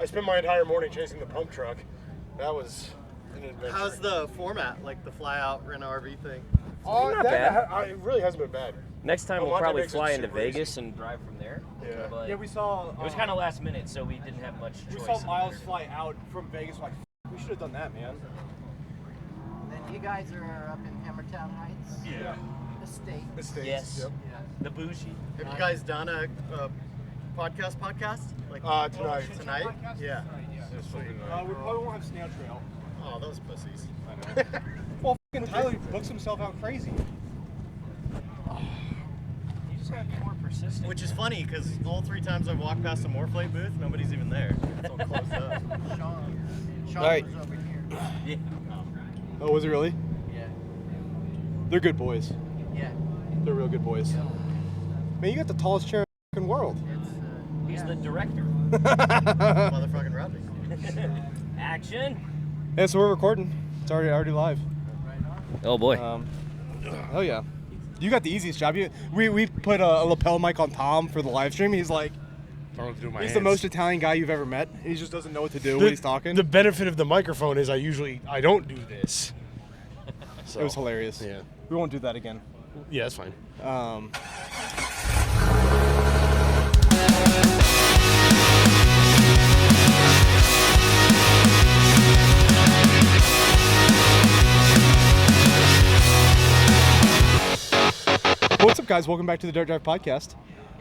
I spent my entire morning chasing the pump truck. That was an adventure. How's the format, like the fly-out rent RV thing? Oh, not bad. It really hasn't been bad. Next time But we'll Monte probably makes it fly into super Vegas easy. and drive from there. Yeah. But Yeah, we saw. it was kind of last minute, so we didn't have much choice. We saw Miles fly out from Vegas. Like, we should have done that, man. Then you guys are up in Hammertown Heights. Yeah. Estate. Estates. Yes. Yep. Yeah. The bougie. Have you guys done a podcast? Like Tonight. Tonight? Yeah. It's fucking We probably won't have Snail Trail. Oh, those pussies. I know. Well, fucking Tyler books himself out crazy. You just gotta be more persistent. Which is funny because all 3 times I've walked past a Morphlate booth, nobody's even there. It's all closed up. Sean Right. was over here. Yeah. Oh, was it really? Yeah. They're good boys. Yeah. They're real good boys. Man, you got the tallest chair in the world. It's He's the director. Motherfucking Rodney. Action. Yeah, so we're recording. It's already live. Oh boy. Oh yeah. You got the easiest job. We put a lapel mic on Tom for the live stream. He's like, I don't know what to do with my he's hands. the most Italian guy you've ever met. He just doesn't know what to do when he's talking. The benefit of the microphone is I don't do this. So, It was hilarious. Yeah. We won't do that again. Yeah, that's fine. What's up, guys? Welcome back to the Dirt Drive Podcast.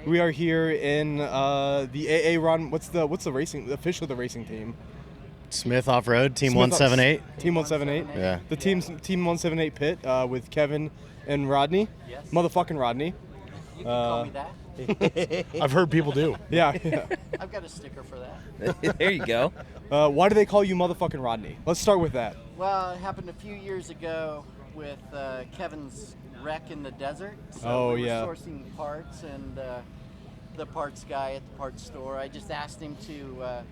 We are here in the AA run. What's the racing? Officially the racing team. Smith Off-Road, Team Smith- 178. Team 178. Yeah. The team 178 pit with Kevin and Rodney. Yes. Motherfucking Rodney. You can call me that. I've heard people do. Yeah. I've got a sticker for that. There you go. Why do they call you Motherfucking Rodney? Let's start with that. Well, it happened a few years ago with Kevin's wreck in the desert. So Oh, we were yeah. sourcing parts, and the parts guy at the parts store, I just asked him to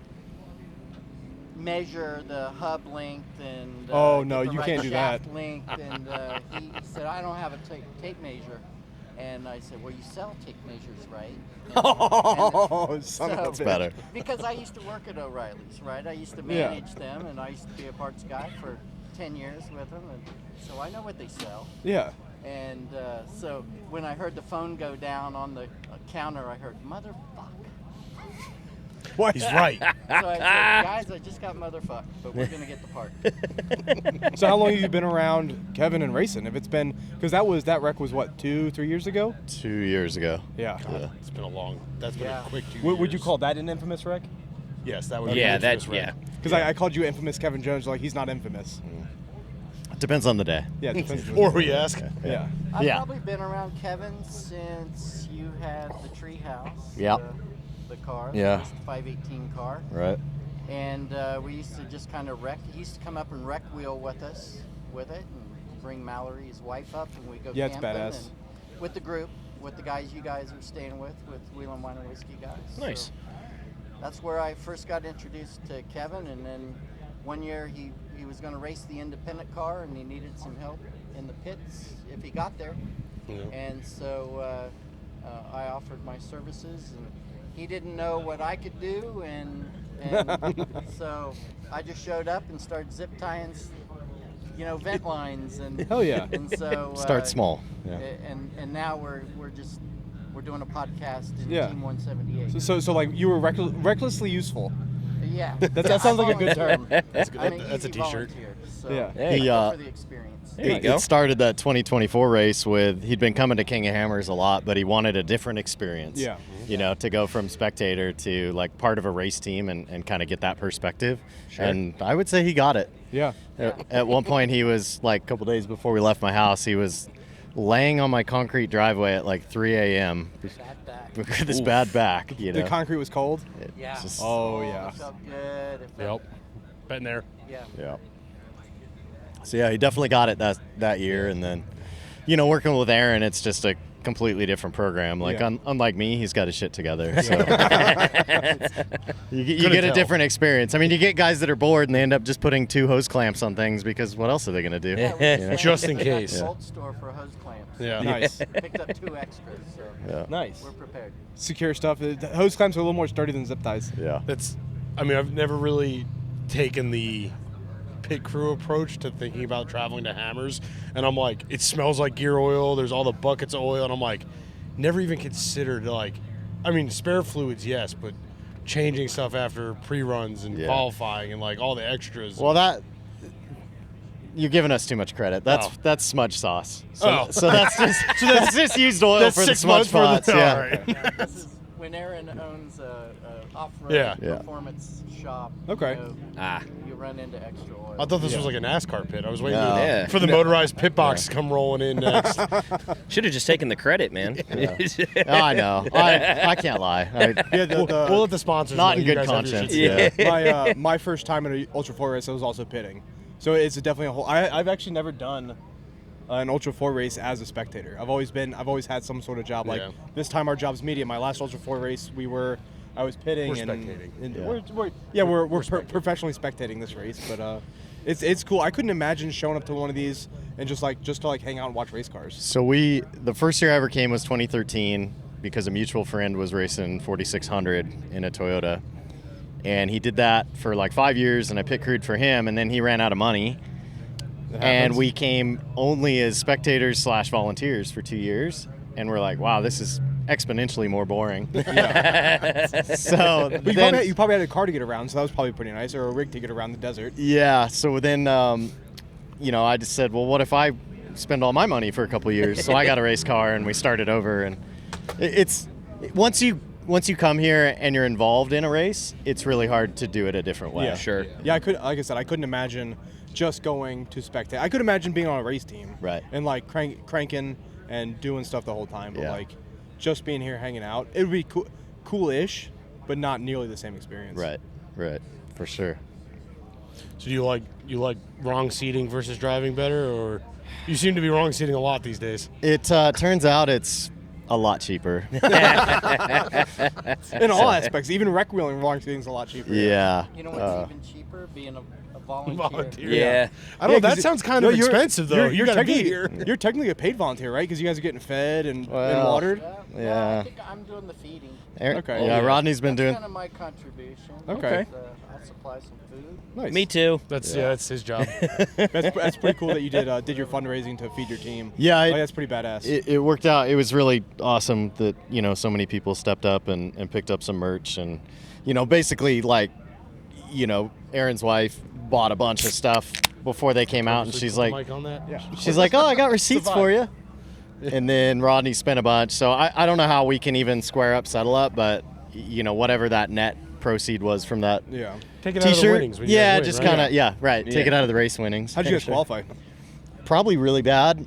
measure the hub length and Oh, get no, the you right can't do that. shaft length, and he said, I don't have a tape measure. And I said, well, you sell tape measures, right? Oh, son of a That's bitch. better. Because I used to work at O'Reilly's, right? I used to Yeah. manage them, and I used to be a parts guy for 10 years with them, and so I know what they sell. Yeah. And so when I heard the phone go down on the counter, I heard, motherfuck. What? He's right. So I said, guys, I just got motherfucked, but we're going to get the part. So how long have you been around Kevin and racing? If it's been, because that wreck was what, 2-3 years ago? 2 years ago. Yeah. God, it's been that's been Yeah. a quick 2 years. Would you call that an infamous wreck? Yes, that would Yeah, be that. right. Yeah. Because I called you infamous Kevin Jones. Like, he's not infamous. Depends on the day. Yeah. It depends. Or we ask. Yeah. I've Yeah. probably been around Kevin since you had the tree house. Yep. The car. Yeah. The 518 car. Right. And we used to just kind of wreck. He used to come up and wreck wheel with us, with it, and bring Mallory, his wife, up, and we go Yeah, it's camping. badass. And with the group, with the guys you guys are staying with Wheelin Wine and Whiskey guys. Nice. So that's where I first got introduced to Kevin, and then one year he was going to race the independent car, and he needed some help in the pits if he got there. Yeah. And so I offered my services, and he didn't know what I could do, and so I just showed up and started zip tying, vent lines, and Hell yeah. and so Start small. Yeah. and now we're doing a podcast in Yeah. Team 178. So like you were recklessly useful. Yeah, That sounds like a good term. That's good. I'm an That's a easy t-shirt. volunteer, so Yeah. Hey. He, for the experience. There you go. It started that 2024 race with, he'd been coming to King of Hammers a lot, but he wanted a different experience. Yeah. You know, to go from spectator to like part of a race team and kind of get that perspective. Sure. And I would say he got it. Yeah. At one point, he was like a couple days before we left my house, he was laying on my concrete driveway at like 3 a.m. Bad back. with his bad back. You know, The concrete was cold. Yeah. just- Oh yeah. It felt good. It felt, Yep. Been there. Yeah. Yeah. So yeah, he definitely got it that year, and then, working with Aaron, it's just a completely different program. Like Yeah. unlike me, he's got his shit together. So you Couldn't get a tell. different experience. I mean, you get guys that are bored and they end up just putting 2 hose clamps on things because what else are they gonna do? Yeah, we You know? Just in went to the case. Bolt store for hose clamps. Yeah. Nice. Picked up 2 extras, so Yeah. Nice. we're prepared. Secure stuff. The hose clamps are a little more sturdy than zip ties. Yeah. That's I mean, I've never really taken the pit crew approach to thinking about traveling to Hammers, and I'm like, it smells like gear oil. There's all the buckets of oil, and I'm like, never even considered like, I mean, spare fluids, yes, but changing stuff after pre-runs and qualifying and like all the extras. Well, that you're giving us too much credit. That's smudge sauce. So, Oh. so that's just used oil That's for the 6 smudge months pots. for the Yeah. all right. This is when Aaron owns a off-road Yeah. performance shop. Okay. You run into extra oil. I thought this was like a NASCAR pit. I was waiting No. Yeah. for the motorized pit box to come rolling in next. Should have just taken the credit, man. Oh, I know. I can't lie. Yeah, We'll let the sponsors Not know in you good guys have your conscience. shit Yeah. my first time in an Ultra 4 race, I was also pitting. So it's definitely a whole. I've actually never done an Ultra 4 race as a spectator. I've always had some sort of job. Like this time, our job's media. My last Ultra 4 race, I was pitting We're and spectating. and we're professionally spectating this race. But it's cool. I couldn't imagine showing up to one of these and just to hang out and watch race cars. So the first year I ever came was 2013 because a mutual friend was racing 4600 in a Toyota. And he did that for like 5 years, and I pit crewed for him, and then he ran out of money. And we came only as spectators / volunteers for 2 years. And we're like, wow, this is exponentially more boring. So But you probably had a car to get around, so that was probably pretty nice, or a rig to get around the desert. yeah, so then, I just said, well, what if I spend all my money for a couple of years? So I got a race car, and we started over. And once you come here and you're involved in a race, it's really hard to do it a different way. Yeah. Sure. Yeah, like I said, I couldn't imagine just going to spectate. I could imagine being on a race team, Right. and like cranking and doing stuff the whole time. But Yeah. like just being here hanging out, it would be cool-ish, but not nearly the same experience. Right, for sure. So do you like wrong seating versus driving better, or you seem to be wrong seating a lot these days? It turns out it's a lot cheaper. In all aspects, even rec wheeling wrong seating is a lot cheaper. Yeah. You know what's even cheaper? Being a volunteer. Volunteer. Yeah. I don't know. 'cause That sounds kind no, of you're- expensive, though. You got to be technically- here. You're technically a paid volunteer, right? Because you guys are getting fed and Well, watered. Yeah. I think I'm doing the feeding. Okay. Yeah, Rodney's been That's doing. kind of my contribution. Okay. I'll supply some food. Nice. Me too. That's his job. That's pretty cool that you did your fundraising to feed your team. Yeah, Like, that's pretty badass. It worked out. It was really awesome that so many people stepped up and picked up some merch, and basically Aaron's wife bought a bunch of stuff before they came out, and she's like, Mic on that? she's like, oh, I got receipts for you. And then Rodney spent a bunch. So I don't know how we can even square up, settle up, but whatever that net proceed was from that Yeah. Take it out of the T-shirt. winnings. when you Yeah, guys win, just right? kind of right. Take Yeah. it out of the race winnings. How'd you guys qualify? Probably really bad.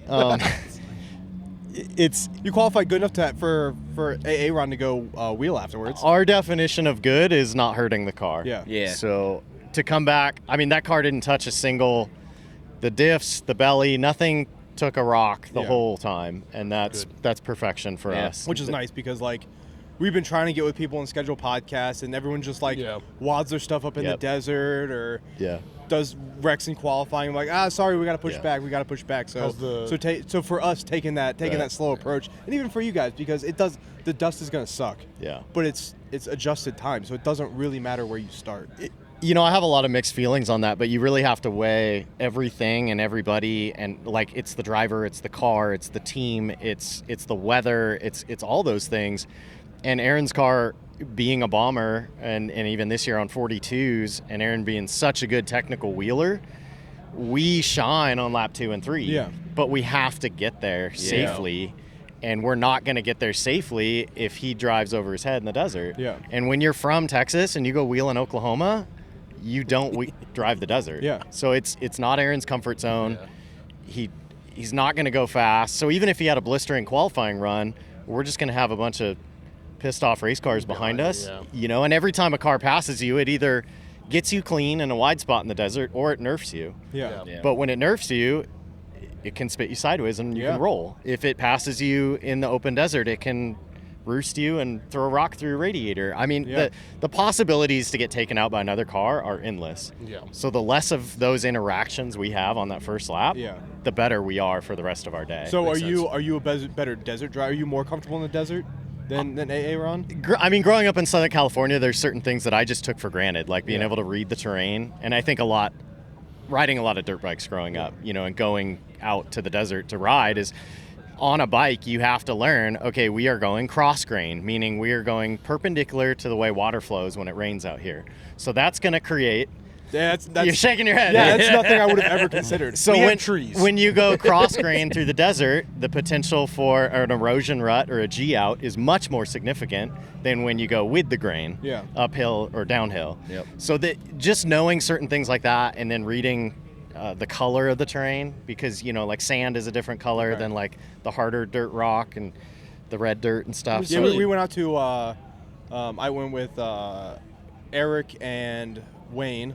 It's You qualified good enough for AA Ron to go wheel afterwards. our definition of good is not hurting the car. Yeah. Yeah. So to come back, I mean, that car didn't touch the diffs, the belly, nothing took a rock the Yeah. whole time, and that's perfection for Yeah. us. Which is nice because we've been trying to get with people and schedule podcasts, and everyone just wads their stuff up in the Yep. desert or Yeah. does recs and qualifying. Like, sorry, we got to push Yeah. back. We got to push back. So How's the- so for us taking that Right. slow approach, and even for you guys, because the dust is gonna suck. Yeah. But it's adjusted time, so it doesn't really matter where you start. I have a lot of mixed feelings on that, but you really have to weigh everything and everybody, and it's the driver, it's the car, it's the team, it's the weather, it's all those things. And Aaron's car being a bomber, and even this year on 42s, and Aaron being such a good technical wheeler, we shine on lap 2 and 3. Yeah. But we have to get there safely. And we're not going to get there safely if he drives over his head in the desert. Yeah. And when you're from Texas and you go wheel in Oklahoma, you don't drive the desert. Yeah. So it's not Aaron's comfort zone. He's not going to go fast. So even if he had a blistering qualifying run, we're just going to have a bunch of pissed off race cars behind us. yeah. And every time a car passes you, it either gets you clean in a wide spot in the desert or it nerfs you. Yeah. Yeah. But when it nerfs you, it can spit you sideways and you Yeah. can roll. If it passes you in the open desert, it can roost you and throw a rock through your radiator. I mean, Yeah. the possibilities to get taken out by another car are endless. Yeah. So the less of those interactions we have on that first lap, Yeah. the better we are for the rest of our day. So Makes are you a better desert driver? Are you more comfortable in the desert? than Aaron? I mean, growing up in Southern California, there's certain things that I just took for granted, like being able to read the terrain. And I think riding a lot of dirt bikes growing up, and going out to the desert to ride is on a bike, you have to learn, okay, we are going cross grain, meaning we are going perpendicular to the way water flows when it rains out here. So that's going to create. Yeah, you're shaking your head. Yeah, that's nothing I would have ever considered. So when you go cross grain through the desert, the potential for an erosion rut or a G out is much more significant than when you go with the grain, uphill or downhill. Yep. So that just knowing certain things like that, and then reading the color of the terrain, because like sand is a different color than like the harder dirt rock and the red dirt and stuff. Yeah, So we went out to. I went with Eric and Wayne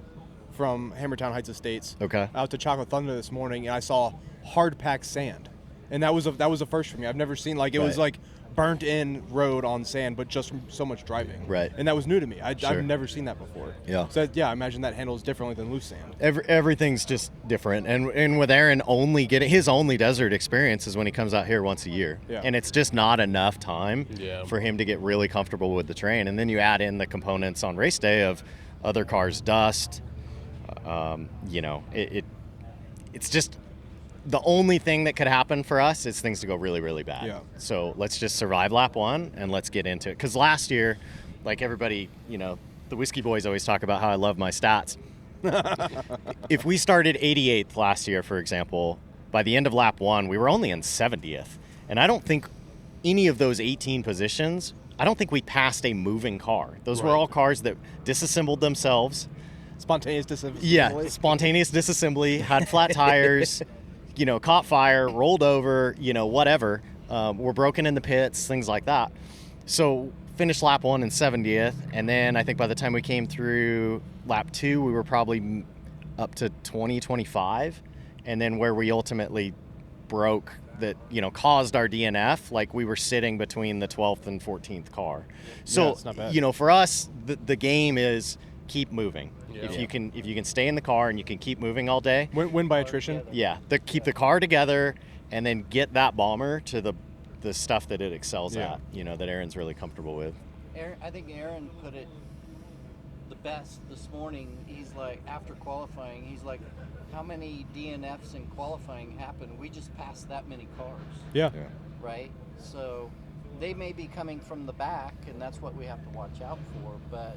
from Hammertown Heights Estates. Okay. Out to Chocolate Thunder this morning, and I saw hard packed sand, and that was a first for me. I've never seen it was like burnt in road on sand, but just from so much driving. Right. And that was new to me. Sure. I've never seen that before. Yeah. So I imagine that handles differently than loose sand. Everything's just different, and with Aaron only getting his only desert experience is when he comes out here once a year, and it's just not enough time for him to get really comfortable with the terrain. And then you add in the components on race day of other cars' dust. It's just the only thing that could happen for us is things to go really, really bad. Yeah. So let's just survive lap one and let's get into it. Because last year, like everybody, the Whiskey Boys always talk about how I love my stats. If we started 88th last year, for example, by the end of lap one, we were only in 70th. And I don't think any of those 18 positions, I don't think we passed a moving car. Those were all cars that disassembled themselves. Spontaneous disassembly. Yeah, spontaneous disassembly, had flat tires, caught fire, rolled over, whatever. Were broken in the pits, things like that. So finished lap one in 70th, and then I think by the time we came through lap two, we were probably up to 20, 25. And then where we ultimately broke that, caused our DNF, like we were sitting between the 12th and 14th car. So, it's not bad. For us, the game is keep moving. Yeah. If you can stay in the car and you can keep moving all day. Win by attrition. Yeah, keep the car together and then get that bomber to the stuff that it excels at. That Aaron's really comfortable with. I think Aaron put it the best this morning. He's like, after qualifying, he's like, how many DNFs in qualifying happened? We just passed that many cars. Yeah. Right? So they may be coming from the back, and that's what we have to watch out for. But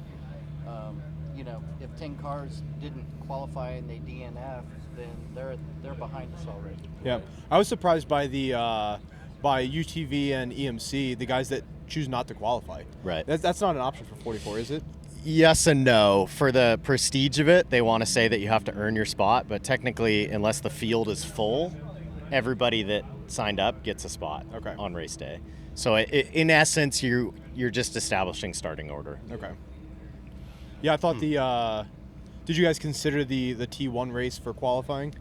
if 10 cars didn't qualify and they DNF, then they're behind us already. Yeah, I was surprised by the by UTV and EMC, the guys that choose not to qualify. Right. That's not an option for 44, is it? Yes and no. For the prestige of it, they want to say that you have to earn your spot, but technically, unless the field is full, everybody that signed up gets a spot on race day. So in essence, you're just establishing starting order. Okay. Yeah, I thought did you guys consider the T1 race for qualifying?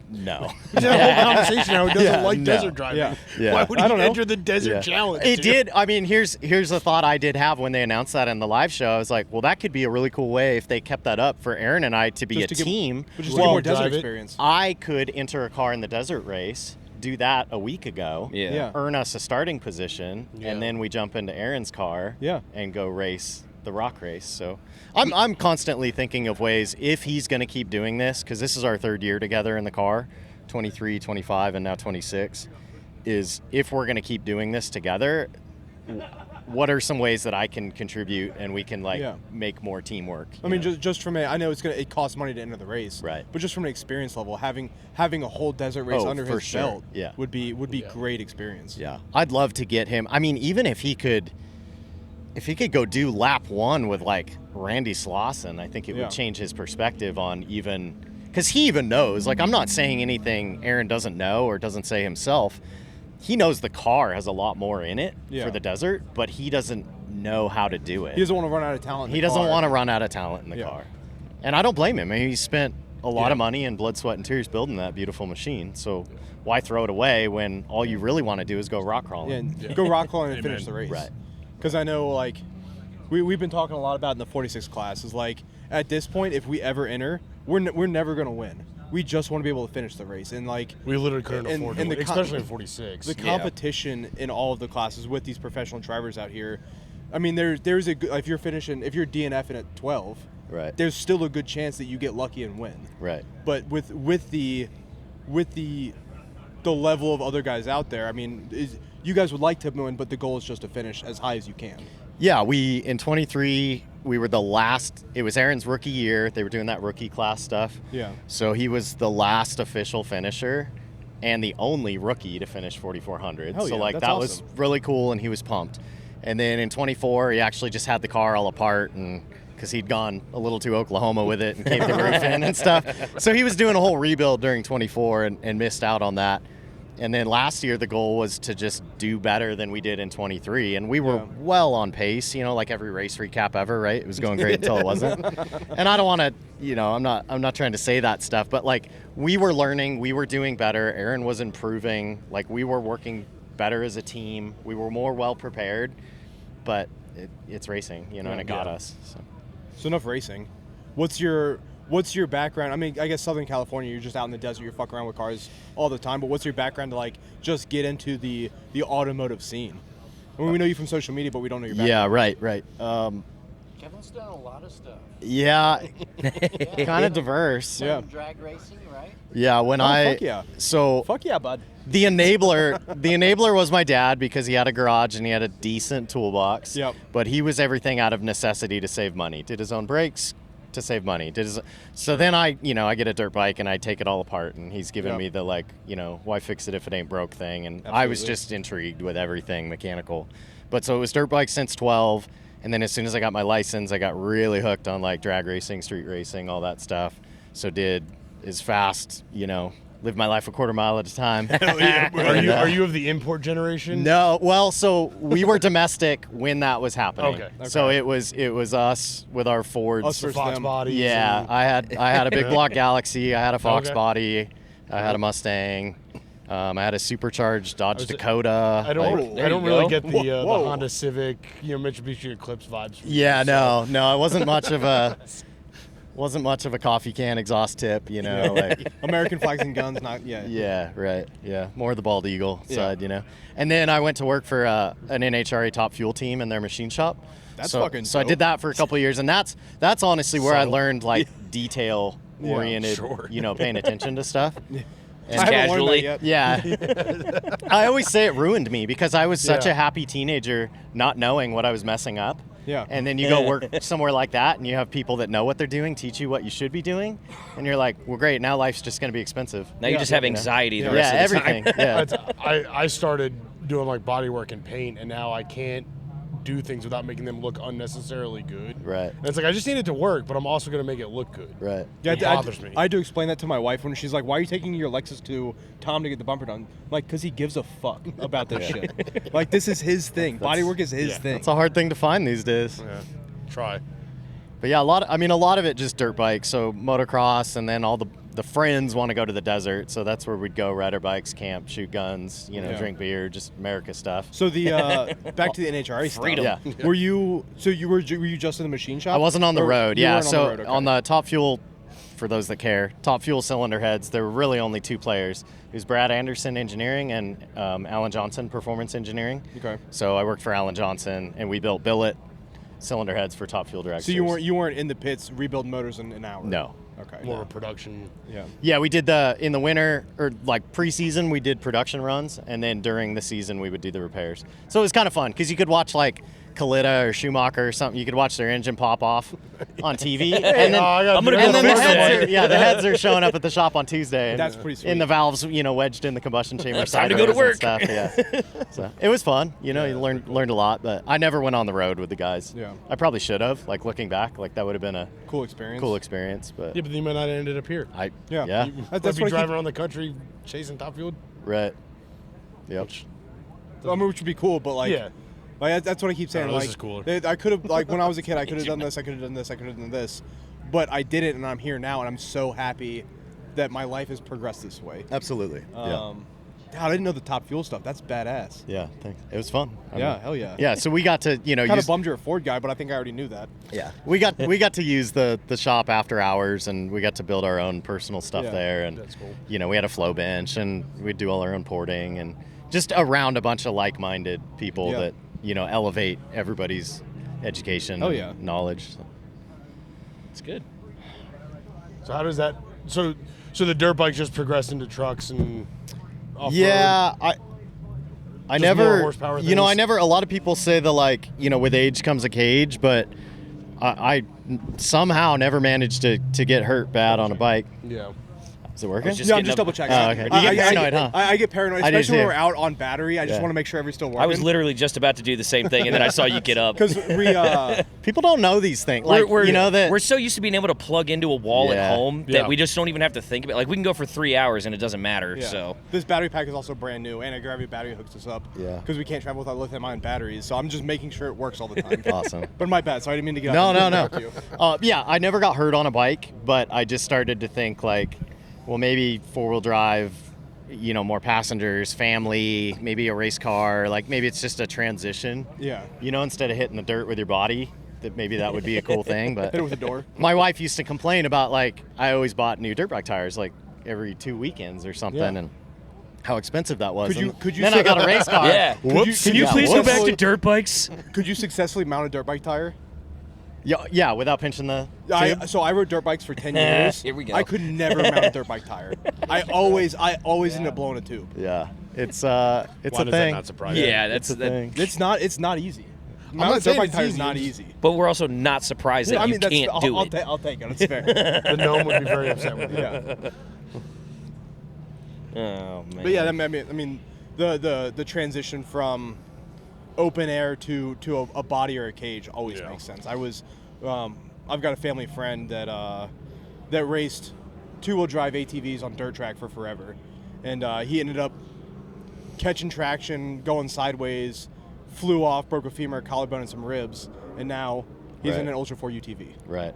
No. He's had a whole conversation now. He doesn't like desert driving. Yeah. Why would he enter the desert challenge? It did. I mean, here's a thought I did have when they announced that in the live show. I was like, well, that could be a really cool way if they kept that up for Aaron and I to be a team. Just to get more desert experience. I could enter a car in the desert race, do that a week ago, earn us a starting position, and then we jump into Aaron's car and go race the rock race. So I'm constantly thinking of ways, if he's going to keep doing this, because this is our third year together in the car, 23, 25, and now 26, is if we're going to keep doing this together, what are some ways that I can contribute and we can make more teamwork? I mean, just from I know it costs money to enter the race, right? But just from an experience level, having a whole desert race under his belt, would be great experience. Yeah, I'd love to get him. I mean, even if he could go do lap one with like Randy Slauson, I think it would change his perspective on because he even knows, like, I'm not saying anything Aaron doesn't know or doesn't say himself. He knows the car has a lot more in it for the desert, but he doesn't know how to do it. He doesn't want to run out of talent in the car. He doesn't want to run out of talent in the car. And I don't blame him. I mean, he spent a lot of money and blood, sweat, and tears building that beautiful machine. So why throw it away when all you really want to do is go rock crawling? Go rock crawling and finish the race. Right. Because I know, like, we've been talking a lot about in the 46 class is, like, at this point, if we ever enter, we're never going to win. we just want to be able to finish the race, and like we literally couldn't afford and it, especially in 46. The competition in all of the classes with these professional drivers out here. I mean, there's a good, if you're DNFing at 12, right, there's still a good chance that you get lucky and win. Right. But with the level of other guys out there, I mean, you guys would like to win, but the goal is just to finish as high as you can. Yeah, in 23, we were the last. It was Aaron's rookie year. They were doing that rookie class stuff. Yeah. So he was the last official finisher and the only rookie to finish 4,400. Hell so yeah, like that's that awesome. was really cool, and he was pumped. And then in 24, he actually just had the car all apart, and because he'd gone a little to Oklahoma with it and caved the roof in and stuff. So he was doing a whole rebuild during 24 and missed out on that. And then last year, the goal was to just do better than we did in 23. And we were well on pace, like every race recap ever, right? It was going great until it wasn't. And I don't want to, I'm not trying to say that stuff, but like we were learning, we were doing better. Aaron was improving. Like we were working better as a team. We were more well prepared, but it's racing, and it got us. So enough racing. What's your background? I mean, I guess Southern California, you're just out in the desert, you're fucking around with cars all the time, but what's your background to like just get into the automotive scene? I mean, we know you from social media, but we don't know your background. Yeah, right. Kevin's done a lot of stuff. Yeah, kind of diverse. Yeah. Drag racing, right? Yeah, fuck yeah. So Fuck yeah, bud. the enabler was my dad because he had a garage and he had a decent toolbox. Yep. But he was everything out of necessity to save money. Did his own brakes to save money. So then I get a dirt bike and I take it all apart, and he's giving me the why fix it if it ain't broke thing. And I was just intrigued with everything mechanical. But so it was dirt bike since 12. And then as soon as I got my license, I got really hooked on like drag racing, street racing, all that stuff. So did as fast, live my life a quarter mile at a time. Are you of the import generation? No, well, so we were domestic when that was happening. Okay. So it was us with our Fords. Us versus Fox them. bodies. Yeah, and- I had a big block Galaxy. I had a Fox Okay. body. I had a Mustang. I had a supercharged Dodge Dakota. I don't there you really go. get the Whoa. Honda Civic, Mitsubishi Eclipse vibes. From Yeah, you, so- no, it wasn't much of a coffee can exhaust tip, like. American flags and guns, not yet. Yeah, right. Yeah, more the bald eagle side, And then I went to work for an NHRA Top Fuel team in their machine shop. That's so, fucking So I dope. did that for a couple of years, and that's honestly where I Subtle. learned like detail oriented, sure. paying attention to stuff. I haven't learned Casually. that yet. Yeah. I always say it ruined me because I was such Yeah. a happy teenager not knowing what I was messing up. Yeah. And then you go work somewhere like that and you have people that know what they're doing, teach you what you should be doing. And you're like, well, great, now life's just going to be expensive. Now you just have anxiety the Yeah, rest of the everything. time. Yeah. I started doing like body work and paint, and now I can't do things without making them look unnecessarily good. Right. And it's like I just need it to work, but I'm also going to make it look good. Right. Yeah, It bothers me. I had to explain that to my wife when she's like, "Why are you taking your Lexus to Tom to get the bumper done?" I'm like, because he gives a fuck about this shit. Like, this is his thing. Bodywork is his thing. It's a hard thing to find these days. Yeah. Try. But yeah, a lot of it just dirt bikes. So motocross, and then all the friends want to go to the desert, so that's where we'd go, ride our bikes, camp, shoot guns, drink beer, just America stuff. So the back to the NHRA stuff. Freedom. Yeah. Were you just in the machine shop? I wasn't on the Or road. you Yeah. weren't So on the road, okay. on the Top Fuel, for those that care, Top Fuel cylinder heads, there were really only two players. It was Brad Anderson Engineering and Alan Johnson Performance Engineering. Okay. So I worked for Alan Johnson, and we built billet cylinder heads for Top Fuel dragsters. So you weren't in the pits rebuilding motors in an hour. No. Okay. More of a production. Yeah. Yeah, we did in the winter, or like preseason, we did production runs, and then during the season, we would do the repairs. So it was kind of fun because you could watch like Kalita or Schumacher or something. You could watch their engine pop off on TV, and then, I'm gonna and go then the fix heads, that. the heads are showing up at the shop on Tuesday. And That's pretty sweet. And the valves, wedged in the combustion chamber. Time to go to sideways work. and stuff. Yeah. So it was fun. You learned a lot, but I never went on the road with the guys. Yeah. I probably should have. Like looking back, like that would have been a Cool experience. cool experience. But Yeah, but then you might not have ended up here. Yeah. Yeah. That's That's be what I driving keep- around the country chasing Top Fuel. Right. Yep. I mean, which would be cool, but like, Yeah. like that's what I keep saying. No, this like, is cooler. I could have, like, when I was a kid, I could have done this, I could have done this, I could have done this, but I didn't, and I'm here now, and I'm so happy that my life has progressed this way. Absolutely. God, I didn't know the Top Fuel stuff. That's badass. Yeah, thanks. It was fun. Yeah, hell yeah. Yeah, so we got to, Kind of bummed you're a Ford guy, but I think I already knew that. Yeah, we got to use the shop after hours, and we got to build our own personal stuff there. And that's cool. We had a flow bench, and we'd do all our own porting, and just around a bunch of like-minded people that elevate everybody's education, and knowledge. So. It's good. So how does that? So the dirt bikes just progressed into trucks and. Off-road? Yeah, I never, more horsepower things? I never. A lot of people say with age comes a cage, but I somehow never managed to get hurt bad on a bike. Yeah. Is it working? I'm just double checking. Oh, okay. You get paranoid, huh? I get paranoid, I do especially when too. we're out on battery. I just want to make sure everything's still working. I was literally just about to do the same thing, and then I saw you get up. Because we people don't know these things. Like we're so used to being able to plug into a wall at home that Yeah. we just don't even have to think about it. Like we can go for 3 hours and it doesn't matter. So this battery pack is also brand new, and a gravity battery hooks us up. Yeah. Because we can't travel without lithium-ion batteries, so I'm just making sure it works all the time. Awesome. But my bad. So I didn't mean to get No. up you. Yeah, I never got hurt on a bike, but I just started to think well, maybe four-wheel drive, more passengers, family, maybe a race car. Maybe it's just a transition. Yeah. Instead of hitting the dirt with your body, maybe that would be a cool thing. But Hit it with a door. my wife used to complain about I always bought new dirt bike tires every 2 weekends or something, and how expensive that was. Could you then I got a race car. yeah. Whoops. Can you Yeah, please go whoops. back to dirt bikes? Could you successfully mount a dirt bike tire? Yeah, without pinching the tube? So I rode dirt bikes for 10 years. Here we go. I could never mount a dirt bike tire. I always end up blowing a tube. Yeah, it's Why a does that thing. not surprise you? Yeah, that's It's a thing. It's not easy. not Mounting a saying dirt bike it's tire is easy, not it's- easy. But we're also not surprised that you can't do it. I'll take it. It's fair. The gnome would be very upset with you. Yeah. Oh man. But yeah, I mean, the transition from open air to a body or a cage always makes sense. I've got a family friend that raced two-wheel drive ATVs on dirt track for forever, and he ended up catching traction, going sideways, flew off, broke a femur, collarbone, and some ribs, and now he's in an Ultra 4 UTV. Right.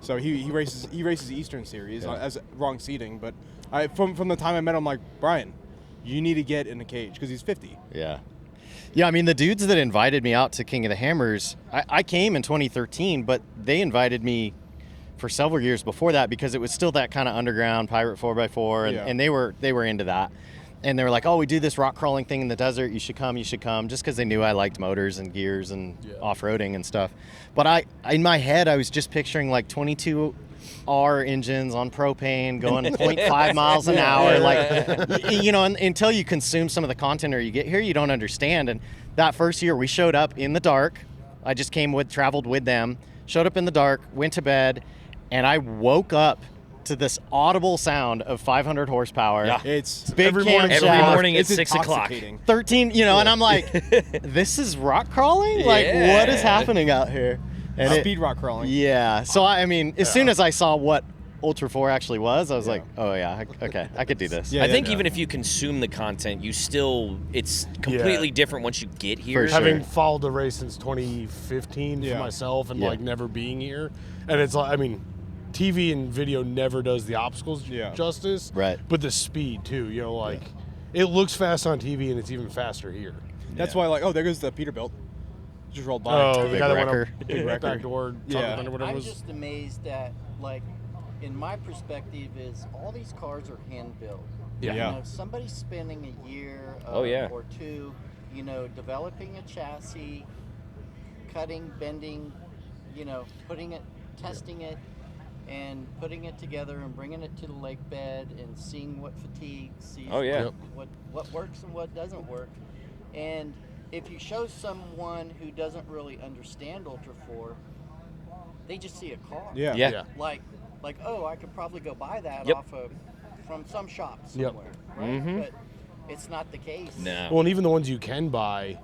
So he races the Eastern Series as wrong seating, but from the time I met him, I'm like, Brian, you need to get in a cage because he's 50. Yeah. Yeah, I mean, the dudes that invited me out to King of the Hammers, I came in 2013, but they invited me for several years before that because it was still that kind of underground pirate 4x4, and they were into that. And they were like, oh, we do this rock crawling thing in the desert. You should come, just because they knew I liked motors and gears and off-roading and stuff. But in my head, I was just picturing 22R engines on propane going 0.5 miles an hour. And until you consume some of the content or you get here, you don't understand. And that first year we showed up in the dark. I just traveled with them, showed up in the dark, went to bed, and I woke up to this audible sound of 500 horsepower. Yeah. It's big every camshaft, Every morning at it's 6 o'clock. intoxicating. 13, and I'm like, this is rock crawling? What is happening out here? And Speed rock crawling. Yeah. So, I mean, as soon as I saw what Ultra 4 actually was, I was like, oh, yeah, okay, I could do this. Yeah. I think even if you consume the content, it's completely different once you get here. For sure. Having followed the race since 2015 for myself and never being here, and it's TV and video never does the obstacles justice. Right. But the speed too, it looks fast on TV and it's even faster here. That's why, there goes the Peterbilt. Just rolled by. Oh, the big guy that went wrecker. up Big wrecker. back door, Yeah. or whatever it I'm was. just amazed at, in my perspective, is all these cars are hand built. Yeah. Somebody's spending a year or two, developing a chassis, cutting, bending, putting it, testing it, and putting it together and bringing it to the lake bed and seeing what fatigue, what works and what doesn't work. And if you show someone who doesn't really understand Ultra 4, they just see a car. Yeah. Like, oh, I could probably go buy that from some shop Yep. somewhere, right? But it's not the case. No. Well, and even the ones you can buy,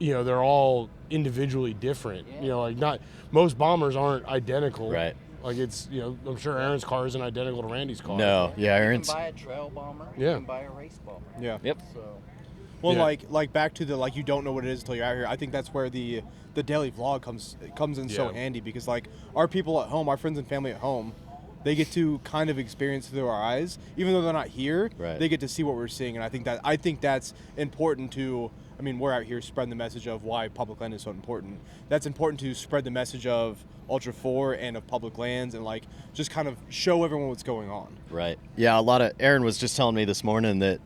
they're all individually different. Yeah. Not most bombers aren't identical. Right. It's I'm sure Aaron's car isn't identical to Randy's car. No, yeah, You Aaron's. can buy a trail bomber. Yeah. You can buy a race bomber. Yeah. Yep. So Well, Yeah. back to the you don't know what it is until you're out here. I think that's where the daily vlog comes in so handy because our people at home, our friends and family at home, they get to kind of experience through our eyes, even though they're not here. Right. They get to see what we're seeing, and I think that's important to. I mean, we're out here spreading the message of why public land is so important. That's important to spread the message of Ultra 4 and of public lands, and like just kind of show everyone what's going on. Right. Yeah, Aaron was just telling me this morning that,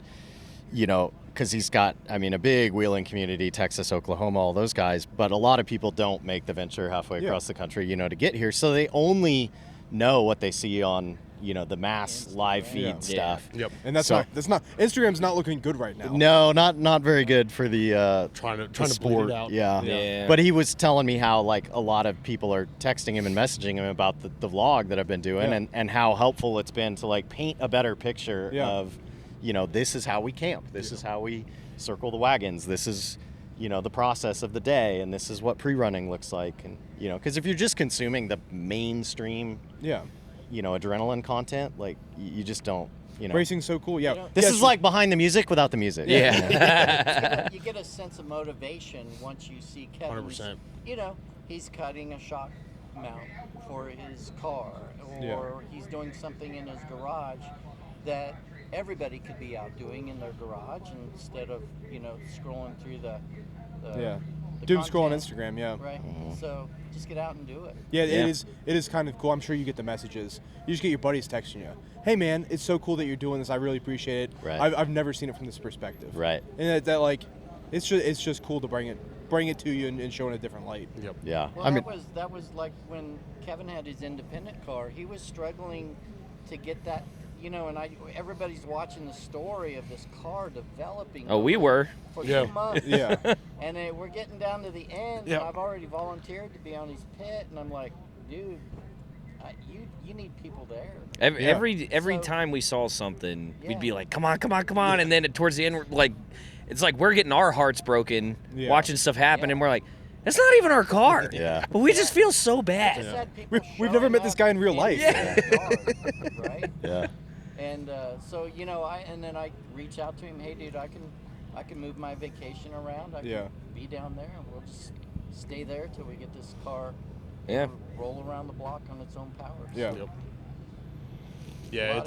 you know, because he's got, I mean, a big Wheelin community, Texas, Oklahoma, all those guys, but a lot of people don't make the venture halfway across the country, you know, to get here. So they only know what they see on, you know, the mass live feed stuff. Yep. And that's not Instagram's not looking good right now. No, not very good for the trying to sport. bleed it out. Yeah. But he was telling me how like a lot of people are texting him and messaging him about the vlog that I've been doing and how helpful it's been to like paint a better picture of, you know, this is how we camp. This is how we circle the wagons. This is, you know, the process of the day, and this is what pre-running looks like. And, you know, because if you're just consuming the mainstream, you know, adrenaline content, like you just don't, you know. Racing's so cool. Yeah. This is like behind the music without the music. Yeah. You get a sense of motivation once you see Kevin. 100%. You know, he's cutting a shock mount for his car, or he's doing something in his garage that everybody could be out doing in their garage instead of, you know, scrolling through the doom scroll on content. Instagram, Right. So just get out and do it. Yeah, it is kind of cool. I'm sure you get the messages. You just get your buddies texting you. Hey man, it's so cool that you're doing this. I really appreciate it. Right. I've never seen it from this perspective. Right. And that like, it's just cool to bring it to you and show it in a different light. Yep. Yeah. Well, that was like when Kevin had his independent car. He was struggling to get that, you know, and everybody's watching the story of this car developing. Oh, we were. For 2 months. Yeah. And we're getting down to the end, and I've already volunteered to be on his pit, and I'm like, dude, you need people there. Every time we saw something, we'd be like, come on, and then towards the end, we're like, it's like we're getting our hearts broken watching stuff happen, and we're like, it's not even our car. Yeah. But we just feel so bad. We've never met this guy in real life. Right? Yeah. And so, you know, then I reach out to him. Hey, dude, I can move my vacation around. I can be down there, and we'll just stay there till we get this car. Roll around the block on its own power. Yeah. Yep. Yeah.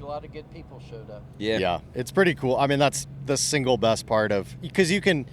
A lot of good people showed up. Yeah. It's pretty cool. I mean, that's the single best part of, because you can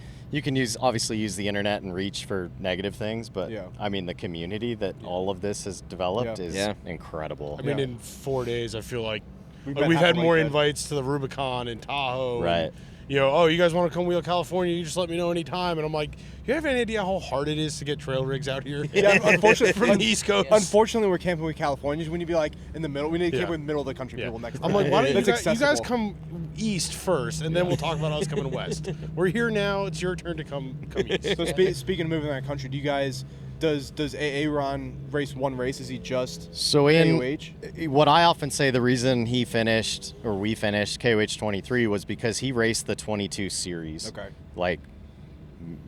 obviously use the internet and reach for negative things, but I mean, the community that all of this has developed is incredible. I mean, in 4 days, I feel like we've half had of more like invites to the Rubicon and Tahoe. Right. And, you know, oh, you guys want to come wheel California? You just let me know anytime. And I'm like, you have any idea how hard it is to get trail rigs out here? Yeah, unfortunately, from the East Coast. Unfortunately, we're camping with Californians. We need to be like in the middle. We need to camp with middle of the country people next. I'm like, why don't you That's guys come east first, and then we'll talk about us coming west. We're here now. It's your turn to come east. So speaking of moving in that country, do you guys does Aaron race one race? Is he just so in KOH? What I often say, the reason we finished KOH 23 was because he raced the 22 series. Okay. Like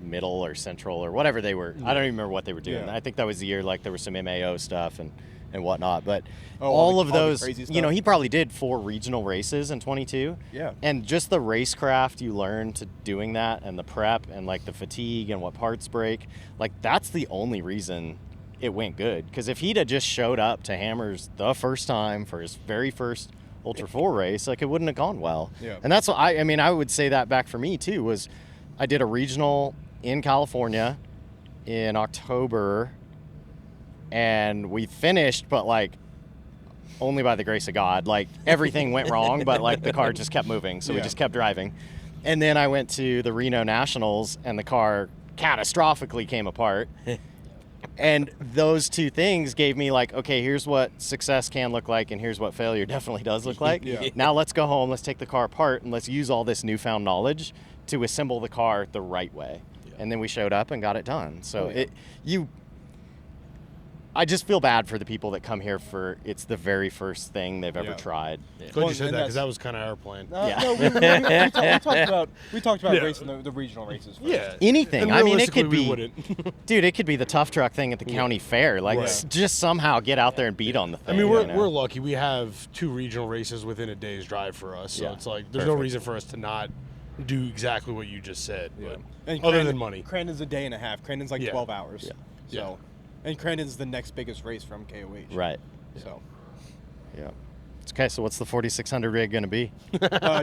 middle or central or whatever they were. I don't even remember what they were doing. I think that was the year like there was some MAO stuff and whatnot. But all of those, you know, he probably did 4 regional races in 22. Yeah. And just the racecraft you learn to doing that, and the prep and like the fatigue and what parts break, like that's the only reason it went good. Because if he'd have just showed up to Hammers the first time for his very first Ultra 4 race, like it wouldn't have gone well. Yeah. And that's what I mean, I would say that back for me too, was I did a regional in California in October, and we finished, but like only by the grace of God. Like everything went wrong, but like the car just kept moving, so we just kept driving. And then I went to the Reno Nationals, and the car catastrophically came apart. And those two things gave me like, okay, here's what success can look like, and here's what failure definitely does look like. Now let's go home, let's take the car apart, and let's use all this newfound knowledge to assemble the car the right way. And then we showed up and got it done. So I just feel bad for the people that come here for it's the very first thing they've ever tried. Glad you said that, because that was kind of our plan. No, we talked about racing the regional races first. Yeah. Anything. And I mean, it could realistically, we be, wouldn't. dude, it could be the tough truck thing at the county fair. Like, just somehow get out there and beat on the thing. I mean, we're lucky. We have 2 regional races within a day's drive for us. So it's like, there's no reason for us to not do exactly what you just said. But And other than money. Crandon's a day and a half. Crandon's like 12 hours. Yeah. So, and Crandon's the next biggest race from KOH. Right. So, Yeah. Okay, so what's the 4600 rig going to be?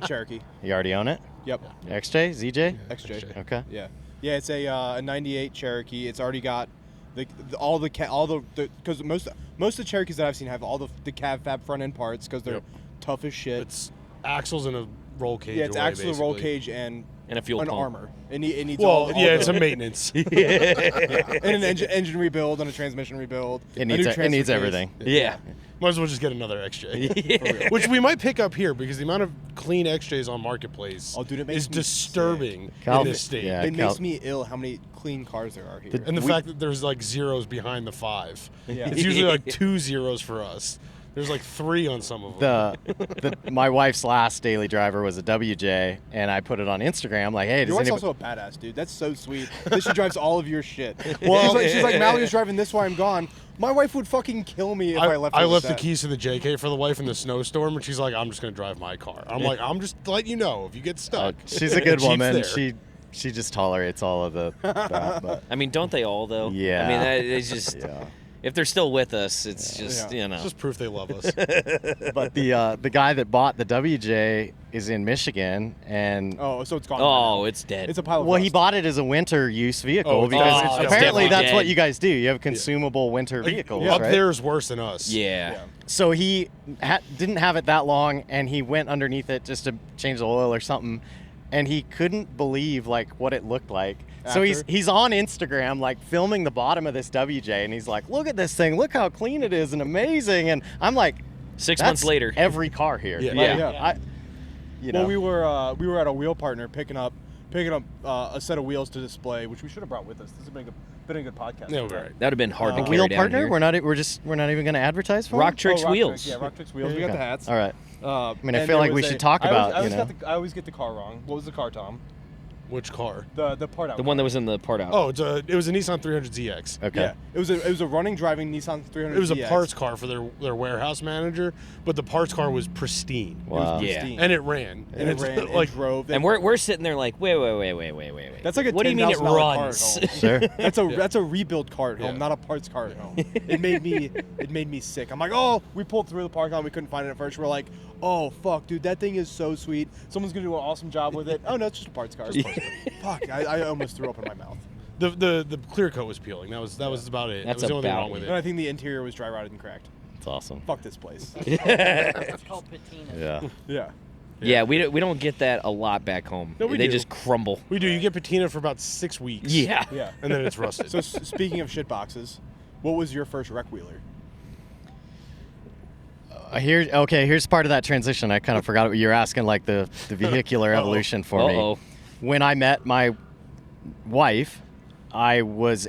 Cherokee. You already own it? Yep. XJ? ZJ? XJ. Okay. Yeah. Yeah, it's a 98 Cherokee. It's already got because most of the Cherokees that I've seen have all the cab fab front end parts because they're tough as shit. It's axles and a roll cage. Yeah, it's away, axles, a roll basically. cage, and a fuel an pump. armor. It needs it's a maintenance. and an engine rebuild and a transmission rebuild. It needs everything. Yeah. Might as well just get another XJ. Which we might pick up here because the amount of clean XJs on Marketplace is disturbing in this state. Yeah, it makes me ill how many clean cars there are here. And the fact that there's like zeros behind the 5. Yeah. It's usually like 2 zeros for us. There's like 3 on some of them. My wife's last daily driver was a WJ, and I put it on Instagram like, hey, your wife's also a badass, dude. That's so sweet that she drives all of your shit. Well, she's like Mallory's driving this while I'm gone. My wife would fucking kill me if I left her. I left the keys to the JK for the wife in the snowstorm, and she's like, I'm just going to drive my car. I'm like, I'm just letting you know if you get stuck. She's a good Jeep's woman. there. She just tolerates all of that. But. I mean, don't they all, though? Yeah. I mean, it's just... Yeah. If they're still with us, it's just, you know. It's just proof they love us. But the guy that bought the WJ is in Michigan, and so it's gone. Oh, it's dead. It's a pile of well, rust. he bought it as a winter use vehicle it's because definitely apparently that's dead. what you guys do. You have consumable winter vehicles, Up right? there is worse than us. Yeah. So he didn't have it that long, and he went underneath it just to change the oil or something, and he couldn't believe like what it looked like. So he's on Instagram like filming the bottom of this WJ, and he's like, "Look at this thing! Look how clean it is and amazing!" And I'm like, 6 months later, every car here. Yeah. Well, we were at a wheel partner picking up a set of wheels to display, which we should have brought with us. This has been a good podcast. Yeah, right? right. that would have been hard to carry wheel down partner? here. We're not even going to advertise for them? Rocktrix wheels. Yeah, Rocktrix wheels. We got the hats. All right. I mean, I feel like we should talk about. I always get the car wrong. What was the car, Tom? Which car? The part out. The one that was in the part out. Oh, it was a Nissan 300ZX. Okay. Yeah, it was a running driving Nissan 300. It was a parts car for their warehouse manager, but the parts car was pristine. Wow. It was Yeah. pristine. And it ran. And it ran. like It drove. And we're sitting there like, wait. That's like a what do you mean it $10,000 runs? car at home. Sure. That's a rebuild car at home, Yeah. not a parts car at home. It made me sick. I'm like, we pulled through the parking lot, we couldn't find it at first. We're like, oh fuck, dude, that thing is so sweet. Someone's gonna do an awesome job with it. Oh no, it's just a parts car. Fuck, I almost threw up in my mouth. The clear coat was peeling. That was about it. That's that was the only thing about wrong with it. And I it. think the interior was dry rotted and cracked. That's awesome. Fuck this place. It's called patina. Yeah. Yeah. Yeah, we don't get that a lot back home. No, we they do. just crumble. We do. You get patina for about 6 weeks. Yeah. Yeah. And then it's rusted. So speaking of shit boxes, what was your first rec wheeler? Here's part of that transition. I kind of forgot what you were asking, like the vehicular evolution for me. When I met my wife, I was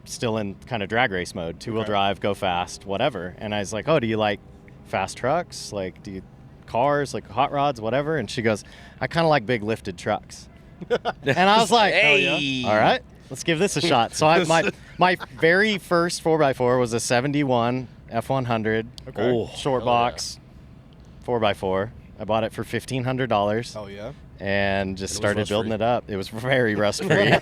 still in kind of drag race mode, 2-wheel drive, go fast, whatever. And I was like, oh, do you like fast trucks? Like, do you cars, like hot rods, whatever? And she goes, I kind of like big lifted trucks. And I was like, Hey. all right, let's give this a shot. So my very first 4x4 was a 71 F100 short box 4x4. I bought it for $1,500. Oh yeah. And just was started building it up. It was very rust-free.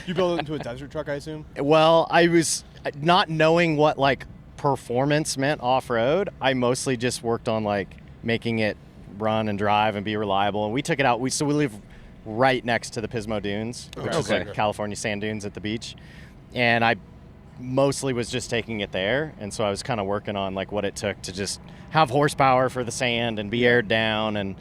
You built it into a desert truck, I assume? Well, I was not knowing what like performance meant off-road. I mostly just worked on like making it run and drive and be reliable. And we took it out. We live right next to the Pismo Dunes, which is like California sand dunes at the beach. And I mostly was just taking it there. And so I was kind of working on like what it took to just have horsepower for the sand and be aired down and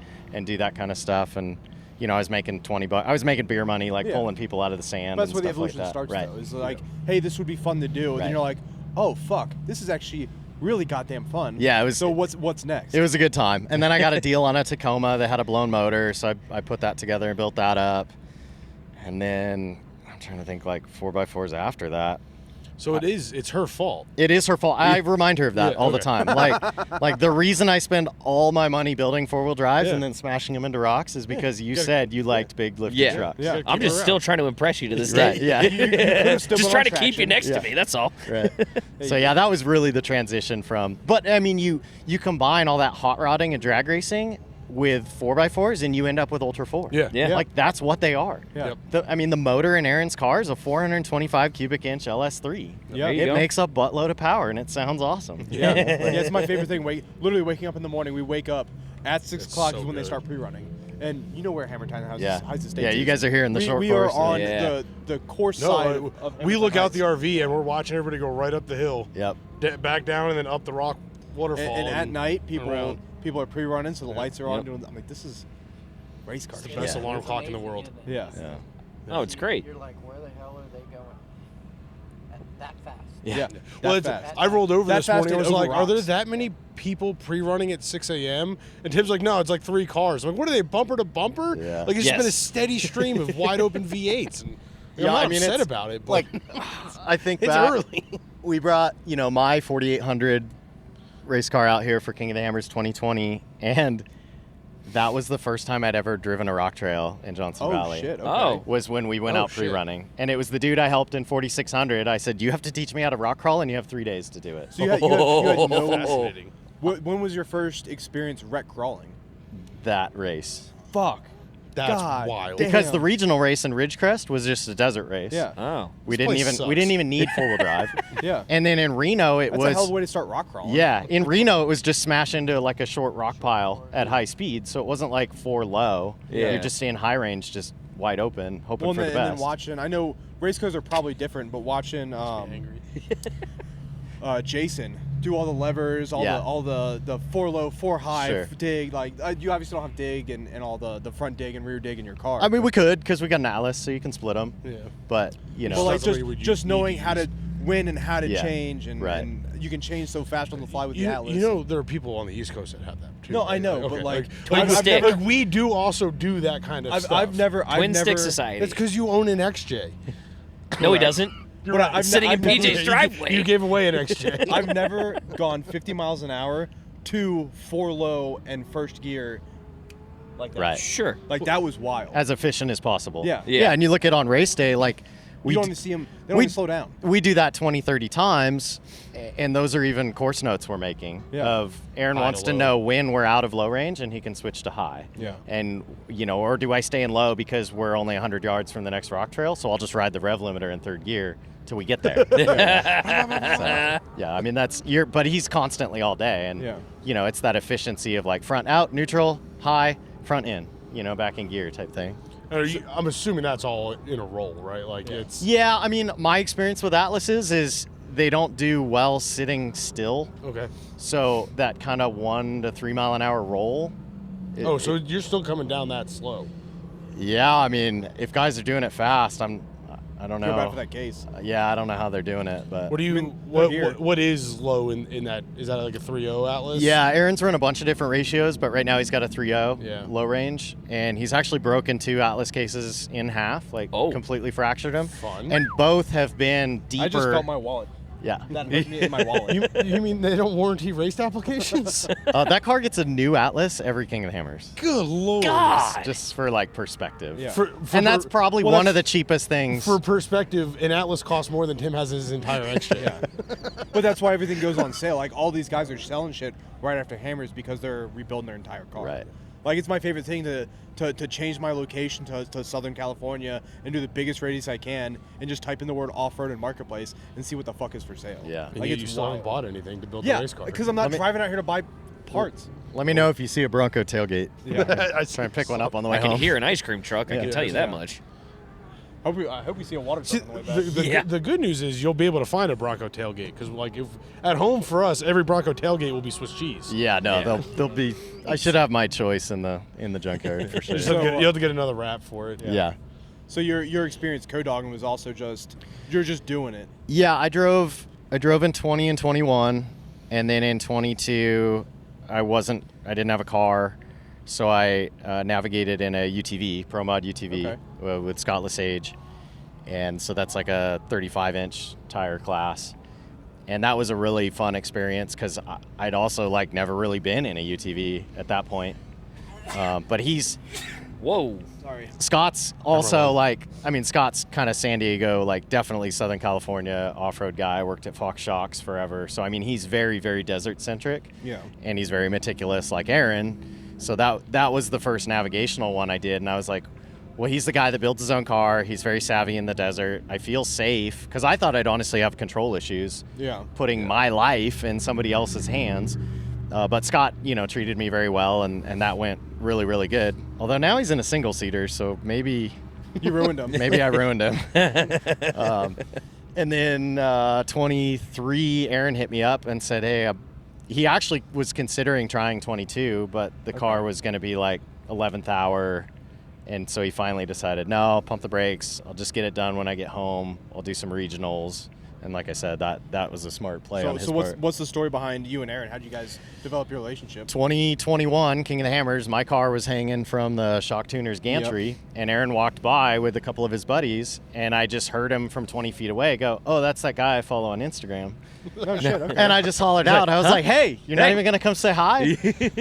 do that kind of stuff. And you know, I was making $20. I was making beer money, like pulling people out of the sand. That's and where the stuff like evolution that. starts, right. though. Is like, hey, this would be fun to do, and then you're like, oh fuck, this is actually really goddamn fun. Yeah, it was. So what's next? It was a good time, and then I got a deal on a Tacoma that had a blown motor, so I put that together and built that up, and then I'm trying to think like 4x4s after that. So it's her fault. It is her fault. I remind her of that all the time. Like the reason I spend all my money building 4-wheel drives and then smashing them into rocks is because you said you liked big lifted trucks. Yeah. I'm just still trying to impress you to this Right, day. yeah. Just trying to keep you next to me. That's all. Right. So yeah, that was really the transition from. But I mean, you combine all that hot rodding and drag racing, with 4x4s and you end up with Ultra 4. Yeah. Yeah. Like, that's what they are. Yeah. Yep. I mean, the motor in Aaron's car is a 425 cubic inch LS3. Yeah. There you It go. makes a buttload of power, and it sounds awesome. Yeah, it's my favorite thing. Literally waking up in the morning, we wake up at 6 It's o'clock so is when they good. start pre-running. And you know where Hammer Time House Yeah. hides the state. Yeah, you guys are here in the short we course. are on Yeah. the course No, side of we Hammer look Time out the Heights. RV and we're watching everybody go right up the hill, Yep. back down, and then up the rock waterfall. And at night, around. people are pre-running, so the lights are on. Yep. Doing, I'm like, this is race car. It's the shit. best Yeah. alarm clock in the world. Yeah. Yeah. Oh, it's great. You're like, where the hell are they going? That fast. Yeah. Well, That fast. I rolled over That this fast morning. I and was over like, are there rocks. that many people pre-running at 6 a.m.? And Tim's like, no, it's like 3 cars. I'm like, what are they, bumper to bumper? Yeah. Like, it's just Yes. been a steady stream of wide open V8s. And I'm not upset it's about it, but like I think it's back, early. we brought my 4800 race car out here for King of the Hammers 2020, and that was the first time I'd ever driven a rock trail in Johnson Oh Valley. shit. Okay. Oh. Was when we went Oh, out shit. pre-running, and it was the dude I helped in 4600. I said, "You have to teach me how to rock crawl, and you have 3 days to do it." So you had no. Fascinating. When was your first experience wreck crawling? That race, Fuck. That's God wild. damn. because the regional race in Ridgecrest was just a desert race. Yeah. Oh. we This didn't place even sucks. we didn't even need 4-wheel drive. Yeah. And then in Reno, it That's was a hell of a way to start rock crawling. Yeah, in Reno, it was just smash into like a short rock pile at high speed, so it wasn't like 4 low. Yeah. You're just staying high range, just wide open, hoping Well, for the and then best. watching, I know race cars are probably different, but watching Angry. Jason do all the levers, all the 4 low, 4 high Sure. dig. Like you obviously don't have dig and all the front dig and rear dig in your car. I mean, we could because we got an Atlas, so you can split them. Yeah. But but Well, like Sounds like what you just need knowing to how to use. win and how to Yeah. change and, Right. and you can change so fast on the fly with the Atlas. You know, there are people on the East Coast that have that too. No, I right? know, but, like, Twin I've stick. never- like we do also do that kind of stuff. I've never Twin Stick Society. It's because you own an XJ. No, he doesn't. You're But right. He's sitting in I've never- PJ's driveway. You gave away an XJ. I've never gone 50 miles an hour to 4 low and first gear like that. Right. Sure. Like that was wild. as efficient as possible. Yeah. Yeah. and you look at on race day, like We we don't d- even see them. They don't we- even slow down. we do that 20, 30 times, and those are even course notes we're making Yeah. of Aaron High wants to to low. know when we're out of low range and he can switch to high. Yeah. And, or do I stay in low because we're only 100 yards from the next rock trail, so I'll just ride the rev limiter in 3rd gear till we get there. So, yeah, I mean, but he's constantly all day, and, Yeah. it's that efficiency of like front out, neutral, high, front in, back in gear type thing. I'm assuming that's all in a roll, right? Like it's Yeah, I mean, my experience with Atlases is they don't do well sitting still. okay. So that kind of 1 to 3 mile an hour roll. So you're still coming down that slow. Yeah, I mean, if guys are doing it fast, I don't Feel bad know. for that case. Yeah, I don't know how they're doing it, but What do you? I mean, we're here. What is low in that? Is that like a 3.0 Atlas? yeah, Aaron's run a bunch of different ratios, but right now he's got a 3.0 Yeah. low range, and he's actually broken 2 Atlas cases in half, like completely fractured them. Fun. And both have been deeper. I just felt my wallet. Yeah. That hurt me in my wallet. You mean they don't warranty raced applications? That car gets a new Atlas every King of the Hammers. Good lord. Just for like perspective. Yeah. And that's probably well, one that's- of the cheapest things. For perspective, an Atlas costs more than Tim has his entire XJ. Yeah. But that's why everything goes on sale. Like all these guys are selling shit right after Hammers because they're rebuilding their entire car. Right. Like it's my favorite thing to change my location to Southern California and do the biggest radius I can and just type in the word off-road and marketplace and see what the fuck is for sale. Yeah. And Like yet it's you still haven't wild. bought anything to build a Yeah, race car. because I'm not Let me- driving out here to buy parts. Let me know if you see a Bronco tailgate. Yeah. I Try and pick one up on the way I can home. hear an ice cream truck. I can tell you that much. I hope we see a water See, truck on the way back. Yeah. the good news is you'll be able to find a Bronco tailgate because, like, if at home for us, every Bronco tailgate will be Swiss cheese. Yeah, no, they'll be. I should have my choice in the junkyard for sure. You have to get another wrap for it. Yeah. So your experience co-dogging was also you're just doing it. Yeah, I drove in 20 and 21, and then in 22, I didn't have a car, so I navigated in a UTV, Pro Mod UTV with Scott Lesage, and so that's like a 35-inch tire class, and that was a really fun experience because I'd also like never really been in a UTV at that point, but Whoa. Sorry. Scott's also Scott's kind of San Diego, like definitely Southern California off-road guy. Worked at Fox Shocks forever. So, I mean, he's very, very desert centric. Yeah. And he's very meticulous like Aaron. So that was the first navigational one I did, and I was like, well, he's the guy that builds his own car. He's very savvy in the desert. I feel safe because I thought I'd honestly have control issues putting my life in somebody else's hands. But Scott, treated me very well, and that went really, really good. Although now he's in a single-seater, so maybe... You ruined him. Maybe I ruined him. And then 23, Aaron hit me up and said, hey, he actually was considering trying 22, but the car was going to be like 11th hour. And so he finally decided, no, pump the brakes. I'll just get it done when I get home. I'll do some regionals. And like I said, that was a smart play on his part. So what's the story behind you and Aaron? How did you guys develop your relationship? 2021, King of the Hammers, my car was hanging from the Shock Tuner's gantry, and Aaron walked by with a couple of his buddies, and I just heard him from 20 feet away go, oh, that's that guy I follow on Instagram. Oh, shit, okay. And I just hollered out. I was like, hey, you're not even going to come say hi?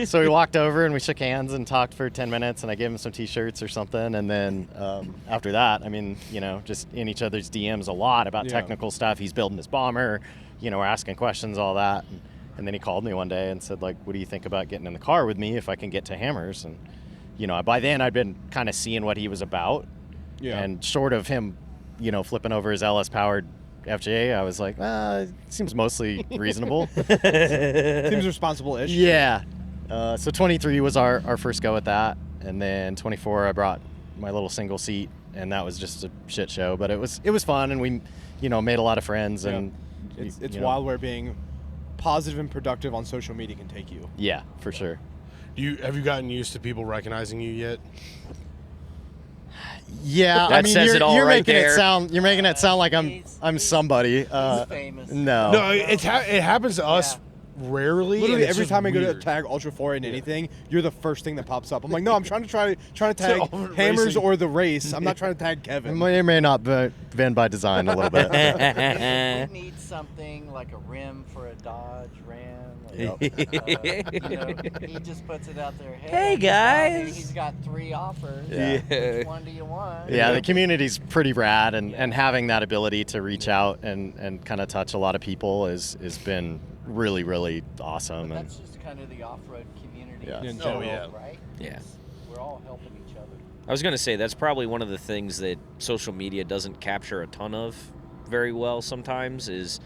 So we walked over, and we shook hands and talked for 10 minutes, and I gave him some T-shirts or something. And then after that, just in each other's DMs a lot about technical stuff. He's building his bomber. We're asking questions, all that. And then he called me one day and said, like, what do you think about getting in the car with me if I can get to Hammers? And, by then I'd been kind of seeing what he was about. Yeah. And short of him, flipping over his LS-powered FJ, I was like, it seems mostly reasonable. Seems responsible-ish. Yeah. So 23 was our first go at that. And then 24, I brought my little single seat, and that was just a shit show. But it was fun, and we, made a lot of friends. And it's wild where being positive and productive on social media can take you. Yeah, for sure. Have you gotten used to people recognizing you yet? Yeah, that says it all you're right making there. You're making it sound like I'm somebody. He's famous. No, it happens to us rarely. Literally and every just time I go to weird. tag Ultra 4 in anything, you're the first thing that pops up. I'm like, no, I'm trying to tag Ultimate Hammers Racing. or the race. I'm not trying to tag It Kevin. may not been by design a little bit. If we need something like a rim for a Dodge Ram. He just puts it out there. Hey, guys. He's got 3 offers. Yeah. Which one do you want? Yeah, the community's pretty rad, and having that ability to reach out and kind of touch a lot of people has been really, really awesome. But that's just kind of the off-road community Yeah. in Oh, general, yeah. right? Yeah. We're all helping each other. I was going to say that's probably one of the things that social media doesn't capture a ton of very well sometimes is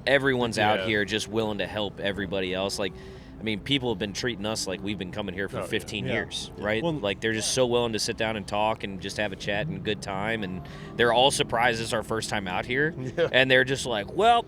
everyone's out here just willing to help everybody else. Like, I mean, people have been treating us like we've been coming here for 15 years, right? Well, like, they're just so willing to sit down and talk and just have a chat and a good time. And they're all surprised it's our first time out here. And they're just like, well,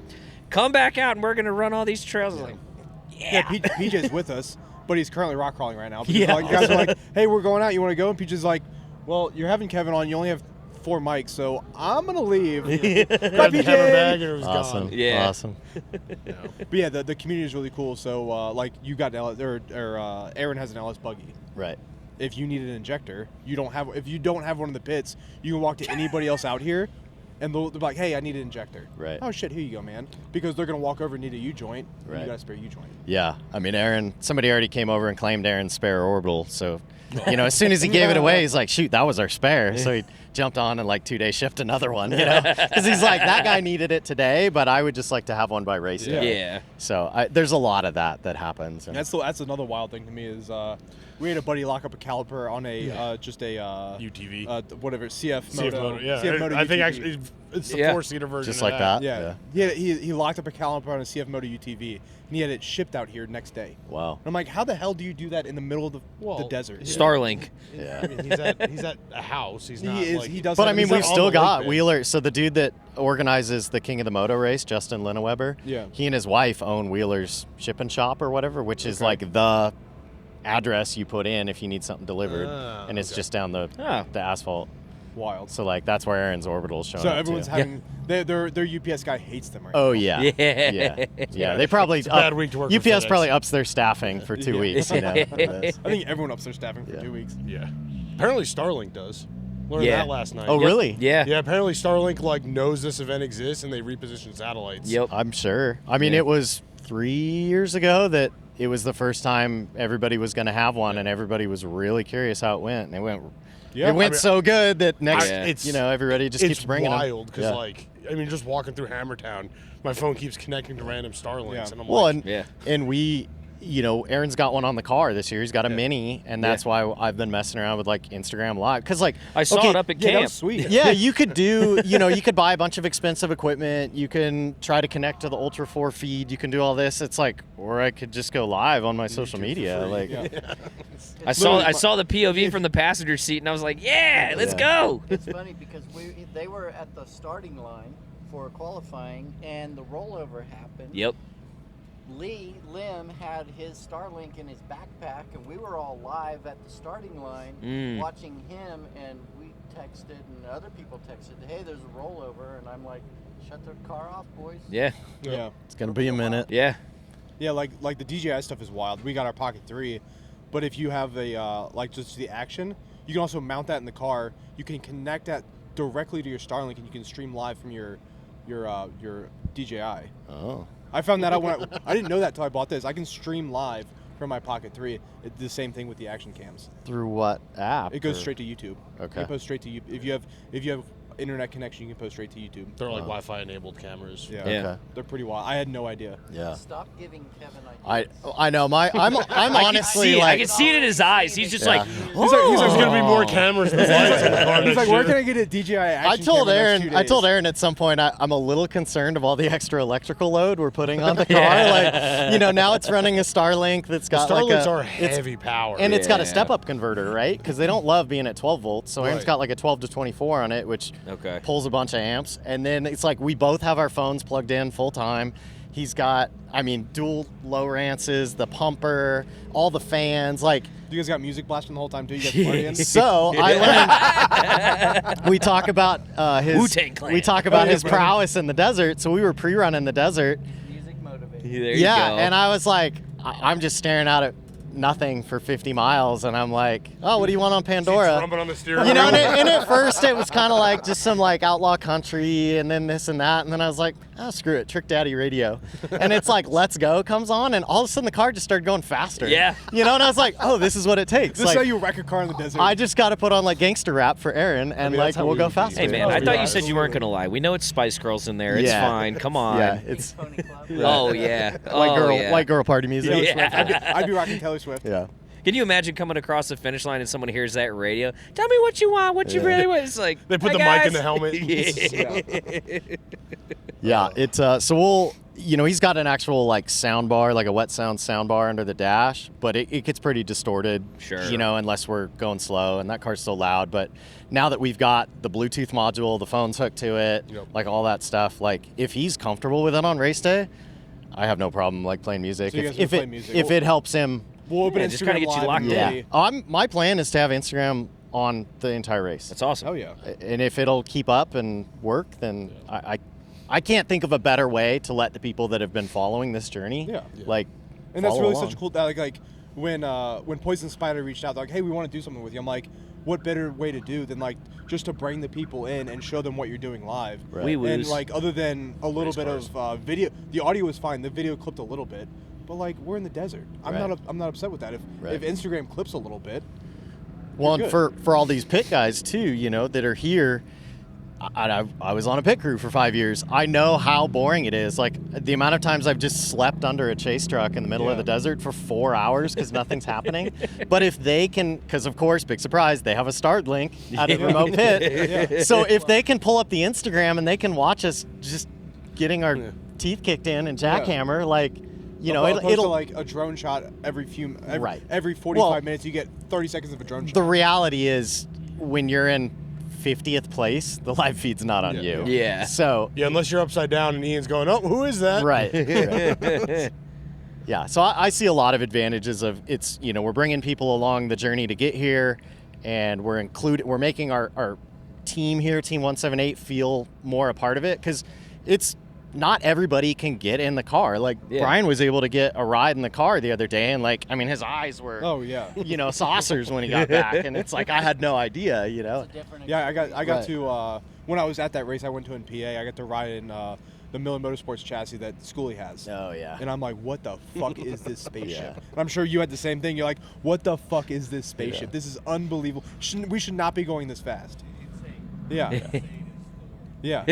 come back out and we're going to run all these trails. I was like, PJ's with us, but he's currently rock crawling right now. Because you guys are like, hey, we're going out. You want to go? And PJ's like, well, you're having Kevin on. You only have 4 mics, so I'm going to leave. Bye, PJ. Bag and it was Awesome. gone. Yeah. Awesome. But yeah, the community is really cool. So, like, you got Aaron has an LS buggy. Right. If you need an injector, if you don't have one in the pits, you can walk to anybody else out here, and they'll be like, hey, I need an injector. Right. Oh, shit, here you go, man. Because they're going to walk over and need a U-joint, and Right. you got a spare U-joint. Yeah. I mean, somebody already came over and claimed Aaron's spare orbital, so... as soon as he gave it away, he's like, shoot, that was our spare. So he jumped on and like 2 days shipped another one, because he's like, that guy needed it today, but I would just like to have one by race day. Yeah. So there's a lot of that happens. And That's another wild thing to me is we had a buddy lock up a caliper on a UTV. whatever CF CF Moto. Moto, yeah. CF Moto I think UTV. actually it's the Yeah. 4-seater version. Just of like that. Yeah. He locked up a caliper on a CF Moto UTV, and he had it shipped out here next day. Wow. And I'm like, how the hell do you do that in the middle of the desert? Starlink. Yeah. I mean, he's at a house. He's not. He does. But have- I mean, he's we've not on still the got lake bed. Wheeler. So the dude that organizes the King of the Moto race, Justin Lineweber, Yeah. he and his wife own Wheeler's Ship and Shop or whatever, which is like the address you put in if you need something delivered, and it's just down the asphalt. Wild. So like that's where Aaron's orbital is showing So up everyone's too. having their UPS guy hates them right Oh now. yeah. Yeah. Yeah. They probably a bad week to work for UPS FedEx. probably ups their staffing for 2 weeks. For this. I think everyone ups their staffing for 2 weeks. Yeah. Apparently Starlink does. Learned Yeah. that last night. Oh really? Yeah. Yeah. Apparently Starlink knows this event exists and they reposition satellites. Yep. I'm sure. I mean, it was 3 years ago that it was the first time everybody was going to have one, and everybody was really curious how it went. And it went. Yeah, It went so good that next, it's everybody just keeps bringing them. It's wild because, Yeah. just walking through Hammertown, my phone keeps connecting to random Starlinks, Yeah. and I'm Well, like, and we, Aaron's got one on the car this year. He's got a Mini, and that's why I've been messing around with like Instagram Live. Because like I saw it up at camp. That was sweet. Yeah, you could do, you could buy a bunch of expensive equipment. You can try to connect to the Ultra 4 feed. You can do all this. It's like, or I could just go live on my social media. Like, I saw the POV from the passenger seat, and I was like, let's go. It's funny because they were at the starting line for qualifying, and the rollover happened. Yep. Lim had his Starlink in his backpack, and we were all live at the starting line watching him, and we texted, and other people texted, hey, there's a rollover, and I'm like, shut the car off, boys. Yeah. It's going to be a minute. Yeah. Yeah, like the DJI stuff is wild. We got our Pocket 3, but if you have just the action, you can also mount that in the car. You can connect that directly to your Starlink, and you can stream live from your DJI. Oh. I found that out when I didn't know that until I bought this. I can stream live from my Pocket 3. It's the same thing with the action cams. Through what app? It goes straight to YouTube. Okay. You post straight to YouTube. If you have internet connection, you can post straight to YouTube. They're like Wi-Fi enabled cameras. Yeah. Okay. They're pretty wild. I had no idea. Yeah. Stop giving Kevin ideas. I know. I'm honestly I can see it in his eyes. He's just like, He's like, there's going to be more cameras than lights in the car. He's like, where can I get a DJI action I told camera next 2 Aaron. I told days? Aaron at some point I'm a little concerned of all the extra electrical load we're putting on the car. Like, now it's running a Starlink that's got Starlinks like are heavy power. and it's got a step-up converter, right? Because they don't love being at 12 volts. So Aaron's got like a 12 to 24 on it, which pulls a bunch of amps. And then it's like we both have our phones plugged in full time. He's got, dual low rances, the pumper, all the fans, like. You guys got music blasting the whole time too. You guys partying. So I learned. We talk about his. Wu-Tang Clan. We talk about his prowess in the desert. So we were pre-running the desert. Music motivated. there you go. And I was like, I'm just staring out at nothing for 50 miles, and I'm like, oh, what do you want on Pandora? Rumbling on the steering And, wheel. and at first it was kind of like just some like outlaw country, and then this and that, and then I was like, oh, screw it, Trick Daddy radio. And it's like Let's Go comes on, and all of a sudden the car just started going faster. Yeah. And I was like, oh, this is what it takes. This like, is how you wreck a car in the desert. I just got to put on like gangster rap for Aaron, and that's how we'll we go would be. faster. Hey, man, I thought you said you weren't going to lie. We know it's Spice Girls in there. It's fine. Come on. Yeah, it's Pony Club. Oh, yeah. white girl party music. I'd be rocking Taylor Swift. Yeah. Can you imagine coming across the finish line and someone hears that radio? Tell me what you want, what you really want. It's like, They put "Hey, the mic in guys." the helmet. Yeah, it's so we'll he's got an actual like sound bar, like a wet sound bar under the dash, but it gets pretty distorted. Sure. Unless we're going slow, and that car's still loud. But now that we've got the Bluetooth module, the phone's hooked to it, like all that stuff, like if he's comfortable with it on race day, I have no problem like playing music. So you guys if can it play music. if it helps him. We'll open just kinda Instagram get you Live locked and in. be- My plan is to have Instagram on the entire race. That's awesome. Oh yeah. And if it'll keep up and work, then I can't think of a better way to let the people that have been following this journey, like, And that's follow really along. such a cool. Like when Poison Spider reached out, they're like, hey, we want to do something with you. I'm like, what better way to do than like just to bring the people in and show them what you're doing live. Right. Wee And woos. like other than a little bit of video, the audio was fine. The video clipped a little bit, but like we're in the desert. I'm not upset with that. If Instagram clips a little bit. Well, You're and good. for all these pit guys too, that are here. I was on a pit crew for 5 years. I know how boring it is. Like the amount of times I've just slept under a chase truck in the middle of the desert for 4 hours because nothing's happening. But if they can, because of course, big surprise, they have a Starlink at a remote pit. So if they can pull up the Instagram and they can watch us just getting our teeth kicked in and jackhammer, like, it'll like a drone shot every 45 minutes. You get 30 seconds of a drone shot. The reality is when you're in 50th place, the live feed's not on you. Yeah. So Yeah, unless you're upside down and Ian's going, oh, who is that? right. Yeah. So I see a lot of advantages of it's. We're bringing people along the journey to get here, and we're making our team here, Team 178, feel more a part of it because it's. Not everybody can get in the car. Like Brian was able to get a ride in the car the other day, and his eyes were saucers when he got back, and it's like I had no idea, It's a different Yeah, I got Right. to when I was at that race I went to in PA. I got to ride in the Miller Motorsports chassis that Schoolie has. Oh yeah. And I'm like, what the fuck is this spaceship? Yeah. And I'm sure you had the same thing. You're like, what the fuck is this spaceship? Yeah. This is unbelievable. We should not be going this fast. Yeah. Yeah.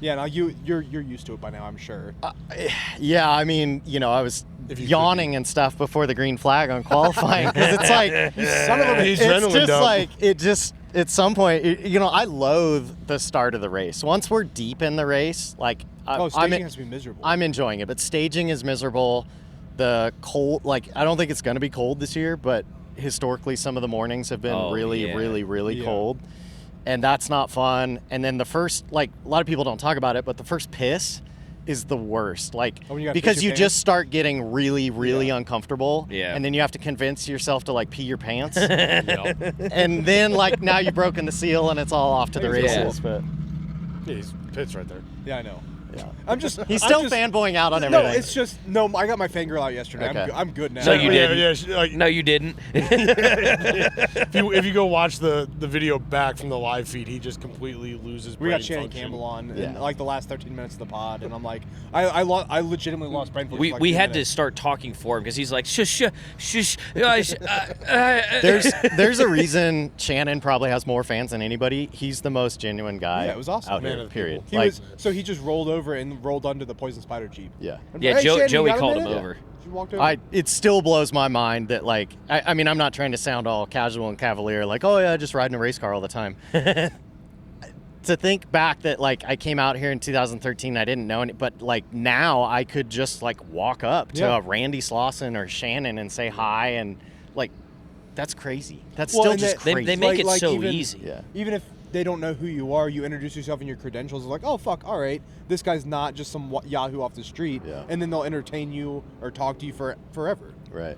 Yeah, now you're used to it by now, I'm sure. Yeah, I mean, I was yawning and stuff before the green flag on qualifying because it's like, son of a it's just at some point, I loathe the start of the race. Once we're deep in the race, like, staging has to be miserable. I'm enjoying it, but staging is miserable. The cold, I don't think it's going to be cold this year, but historically some of the mornings have been really cold. And that's not fun. And then the first, a lot of people don't talk about it, but the first piss is the worst. Because you just start getting really uncomfortable. Yeah. And then you have to convince yourself to pee your pants. And then now you've broken the seal and it's all off to the races. But yeah, he's pits right there. Yeah, I know. yeah. He's still fanboying out on everything. No, it's just I got my fangirl out yesterday. Okay. I'm good now. So you didn't. Yeah, No, you didn't. if you go watch the video back from the live feed, he just completely loses We brain got Shannon function. Campbell on in the last 13 minutes of the pod, and I'm like, I legitimately lost brain function. We had to start talking for him because he's like, shush. There's a reason Shannon probably has more fans than anybody. He's the most genuine guy. Yeah, it was awesome. Out Man here, of the period. He just rolled over and rolled under the Poison Spider Jeep. Yeah. And, Yeah, "Hey, Shannon, you Joey got a called him minute?" over. She walked over. It still blows my mind that I mean, I'm not trying to sound all casual and cavalier, oh yeah, just riding a race car all the time. To think back that I came out here in 2013, I didn't know any, but now I could just walk up to a Randy Slauson or Shannon and say hi, and that's crazy. That's still just crazy. They make it so even, easy. Yeah. Even if they don't know who you are, you introduce yourself and your credentials. Like, oh fuck, all right, this guy's not just some Yahoo off the street. Yeah. And then they'll entertain you or talk to you forever. Right.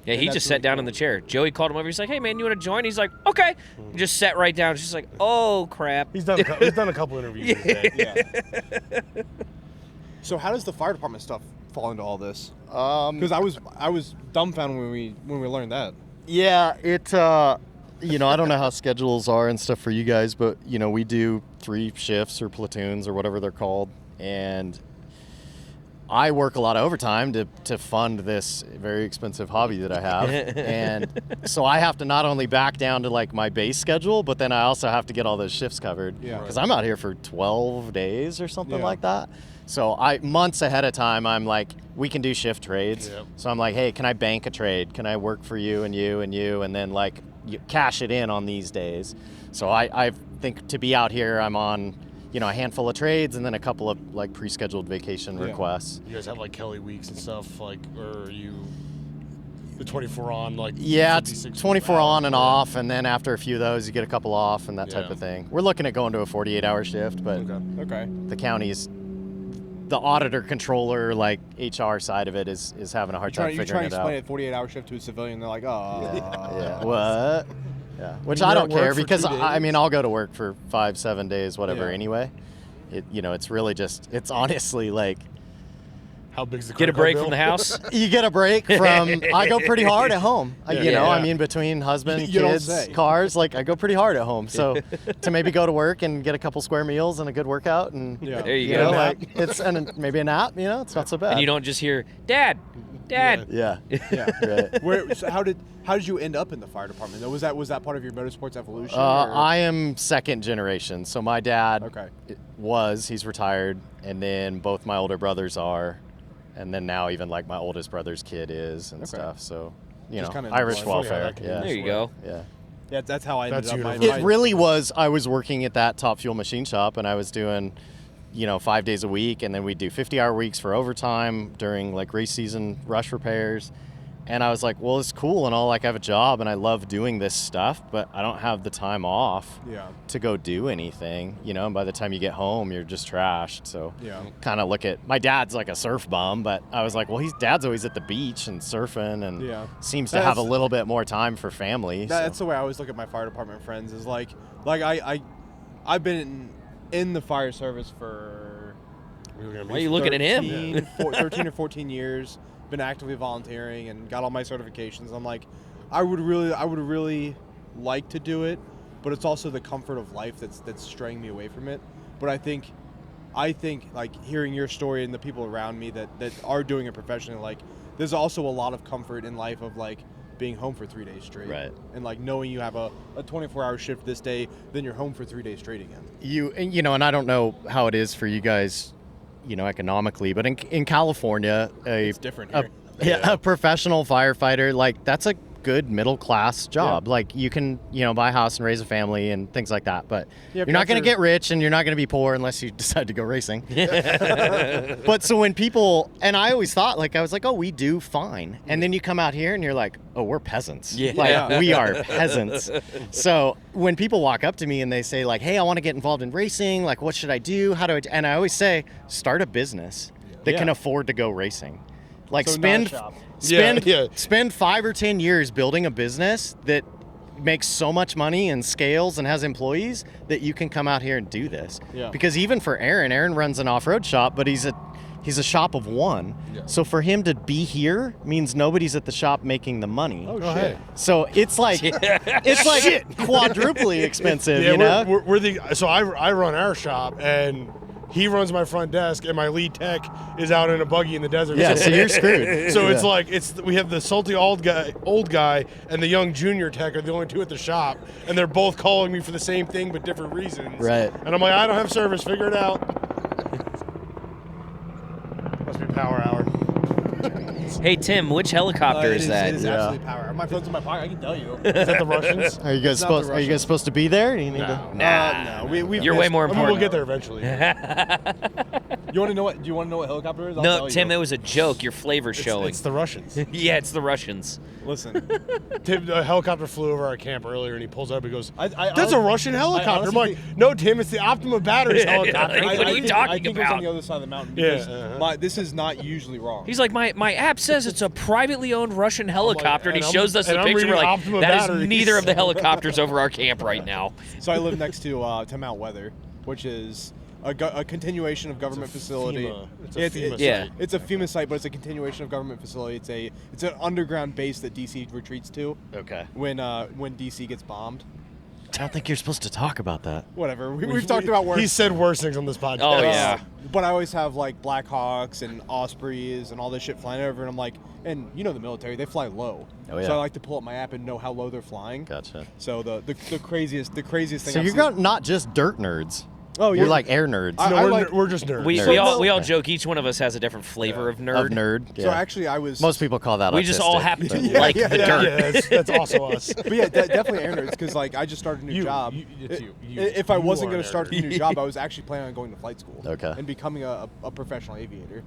Yeah, he And just that's sat really down cool. in the chair. Joey called him over. He's like, "Hey man, you want to join?" He's like, "Okay." He just sat right down. She's like, "Oh crap." He's done a couple interviews today. Yeah. So how does the fire department stuff fall into all this? Because I was dumbfounded when we learned that. Yeah, I don't know how schedules are and stuff for you guys, but we do 3 shifts or platoons or whatever they're called, and I work a lot of overtime to fund this very expensive hobby that I have. And so I have to not only back down to my base schedule, but then I also have to get all those shifts covered. Yeah. Because I'm out here for 12 days or something Yeah. like that. So months ahead of time, I'm like, we can do shift trades. Yep. So I'm like, hey, can I bank a trade? Can I work for you and you and you? And then you cash it in on these days. So I think to be out here, I'm on a handful of trades and then a couple of pre-scheduled vacation requests. You guys have Kelly weeks and stuff, or are you the 24 on Yeah, it's 56 24 hour? on and off, and then after a few of those, you get a couple off and that type Yeah. of thing. We're looking at going to a 48-hour shift, but Okay. the county's, the auditor controller, HR side of it is having a hard time You're figuring trying to it out. explain a 48-hour shift to a civilian. They're like, oh. Yeah. What? Yeah. Which You're I at don't work care for because 2 days. I'll go to work for 5-7 days, whatever. Yeah. Anyway, it's really just, it's honestly How big's the Get a credit break card from the bill? house. you get a break from. I go pretty hard at home. Yeah. I mean, between husband, You don't kids, say. cars, I go pretty hard at home. So to maybe go to work and get a couple square meals and a good workout, and Yeah. There you you go. know, and maybe a nap. It's not so bad. And you don't just hear, "Dad." Yeah. Yeah. Right. So how did you end up in the fire department? Was that part of your motorsports evolution? or- I am second generation. So my dad Okay. he's retired, and then both my older brothers are, and then now even my oldest brother's kid is and stuff. So Just kinda Irish funny how welfare. that can Yeah. There you go. Yeah. Yeah, that's how I That's ended up. universal. It really was. I was working at that Top Fuel machine shop, and I was doing, 5 days a week, and then we'd do 50-hour weeks for overtime during race season rush repairs. And I was like, well, it's cool and all. I have a job, and I love doing this stuff, but I don't have the time off to go do anything. And by the time you get home, you're just trashed. So kind of look at my dad's a surf bum, but I was like, well, dad's always at the beach and surfing, and seems to have a little bit more time for family. That's the way I always look at my fire department friends. Is I've been in the fire service for Why are you looking at him? 13 or 14 years. Been actively volunteering and got all my certifications. I'm like, I would really like to do it, but it's also the comfort of life that's straying me away from it. But I think hearing your story and the people around me that are doing it professionally, there's also a lot of comfort in life of being home for 3 days straight. Right. And like knowing you have a 24-hour shift this day, then you're home for 3 days straight again. And I don't know how it is for you guys, economically, but in California, It's different here. a professional firefighter, like that's a good middle class job. Yeah. Like you can, buy a house and raise a family and things like that. But Yeah, you're not going to get rich and you're not going to be poor unless you decide to go racing. But so when people, and I always thought, I was like, oh, we do fine. And then you come out here and you're like, oh, we're peasants. Yeah. Like we are peasants. So when people walk up to me and they say like, hey, I want to get involved in racing. Like, what should I do? And I always say, start a business that can afford to go racing. Like So spend not a shop. spend 5 or 10 years building a business that makes so much money and scales and has employees that you can come out here and do this. Yeah. Because even for Aaron runs an off-road shop, but he's a shop of one. Yeah. So for him to be here means nobody's at the shop making the money. Oh, Oh, shit. hey. So it's like quadruply expensive, Yeah, I run our shop, and he runs my front desk, and my lead tech is out in a buggy in the desert. Yeah, so you're screwed. So it's like we have the salty old guy, and the young junior tech are the only two at the shop, and they're both calling me for the same thing but different reasons. Right. And I'm like, I don't have service. Figure it out. Must be power hour. Hey Tim, which helicopter is that? It is absolutely power. My phone's in my pocket. I can tell you. Is that the Russians? Are you guys It's not the supposed to be there? You need No. Nah. No, we've You're way missed- more I mean, important. we'll get there eventually. You want to know what? Do you want to know what helicopter is? I'll No, tell Tim, you. it was a joke. Your flavor's showing. It's the Russians. Yeah, it's the Russians. Listen, Tim, a helicopter flew over our camp earlier, and he pulls up. He goes, I "That's a Russian helicopter." I'm honestly like, "No, Tim, it's the Optima Batteries helicopter." What are you talking I think it was about? on the other side of the mountain. Yeah, Because this is not usually wrong. He's like, my app says it's a privately owned Russian helicopter, and he and shows us I'm a picture. reading We're like, Optima that batteries. is neither of the helicopters over our camp right now. So I live next to Mount Weather, which is a continuation of government facility. FEMA. It's a FEMA Yeah. site. It's a FEMA site, but it's a continuation of government facility. It's an underground base that DC retreats to Okay. when DC gets bombed. I don't think you're supposed to talk about that. Whatever. We've talked about worse. He said worse things on this podcast. Oh, yeah. But I always have like Black Hawks and Ospreys and all this shit flying over, and I'm like, and the military, they fly low. Oh, yeah. So I like to pull up my app and know how low they're flying. Gotcha. So the craziest thing. So I've you're seen- not just dirt nerds. Oh, You're yeah. like air nerds. I- No, we're just nerds. We, Nerd. we all Okay. joke. Each one of us has a different flavor of nerd. Of nerd. Yeah. So actually, I was Most people call that We just all autistic, happen to but- like Yeah, the yeah, dirt. yeah, that's also us. But yeah, definitely air nerds because like I just started a new job. It's you. If I You wasn't are going an to start a nerd. new job, I was actually planning on going to flight school. Okay. And becoming a professional aviator.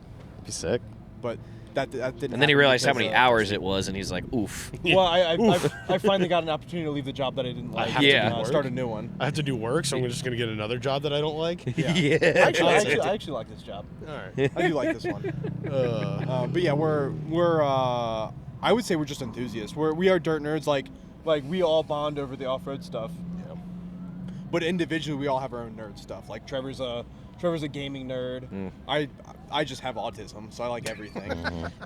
Be sick. But that didn't. And then he happen realized how because, many hours it was, and he's like, oof. Well, I finally got an opportunity to leave the job that I didn't like. have to Yeah. do work. Start a new one. I have to do work, so I'm just going to get another job that I don't like. I actually like this job. All right. I do like this one. But yeah, we're I would say we're just enthusiasts. We are dirt nerds. Like we all bond over the off-road stuff. Yeah. But individually, we all have our own nerd stuff. Like Trevor's a gaming nerd. I just have autism, so I like everything.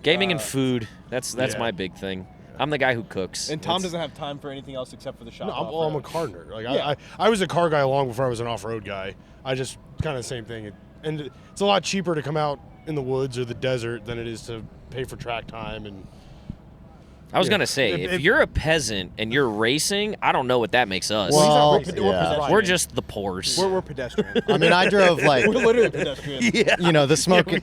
Gaming and food. That's Yeah. my big thing. I'm the guy who cooks. And Tom doesn't have time for anything else except for the shop. No, I'm a car nerd. Like Yeah. I was a car guy long before I was an off-road guy. I just kind of the same thing. And it's a lot cheaper to come out in the woods or the desert than it is to pay for track time. And I was Yeah. going to say, if you're a peasant and you're racing, I don't know what that makes us. Well, we're yeah. pedestrian. We're just the poors. We're pedestrian. I mean, I drove like, We're literally pedestrian.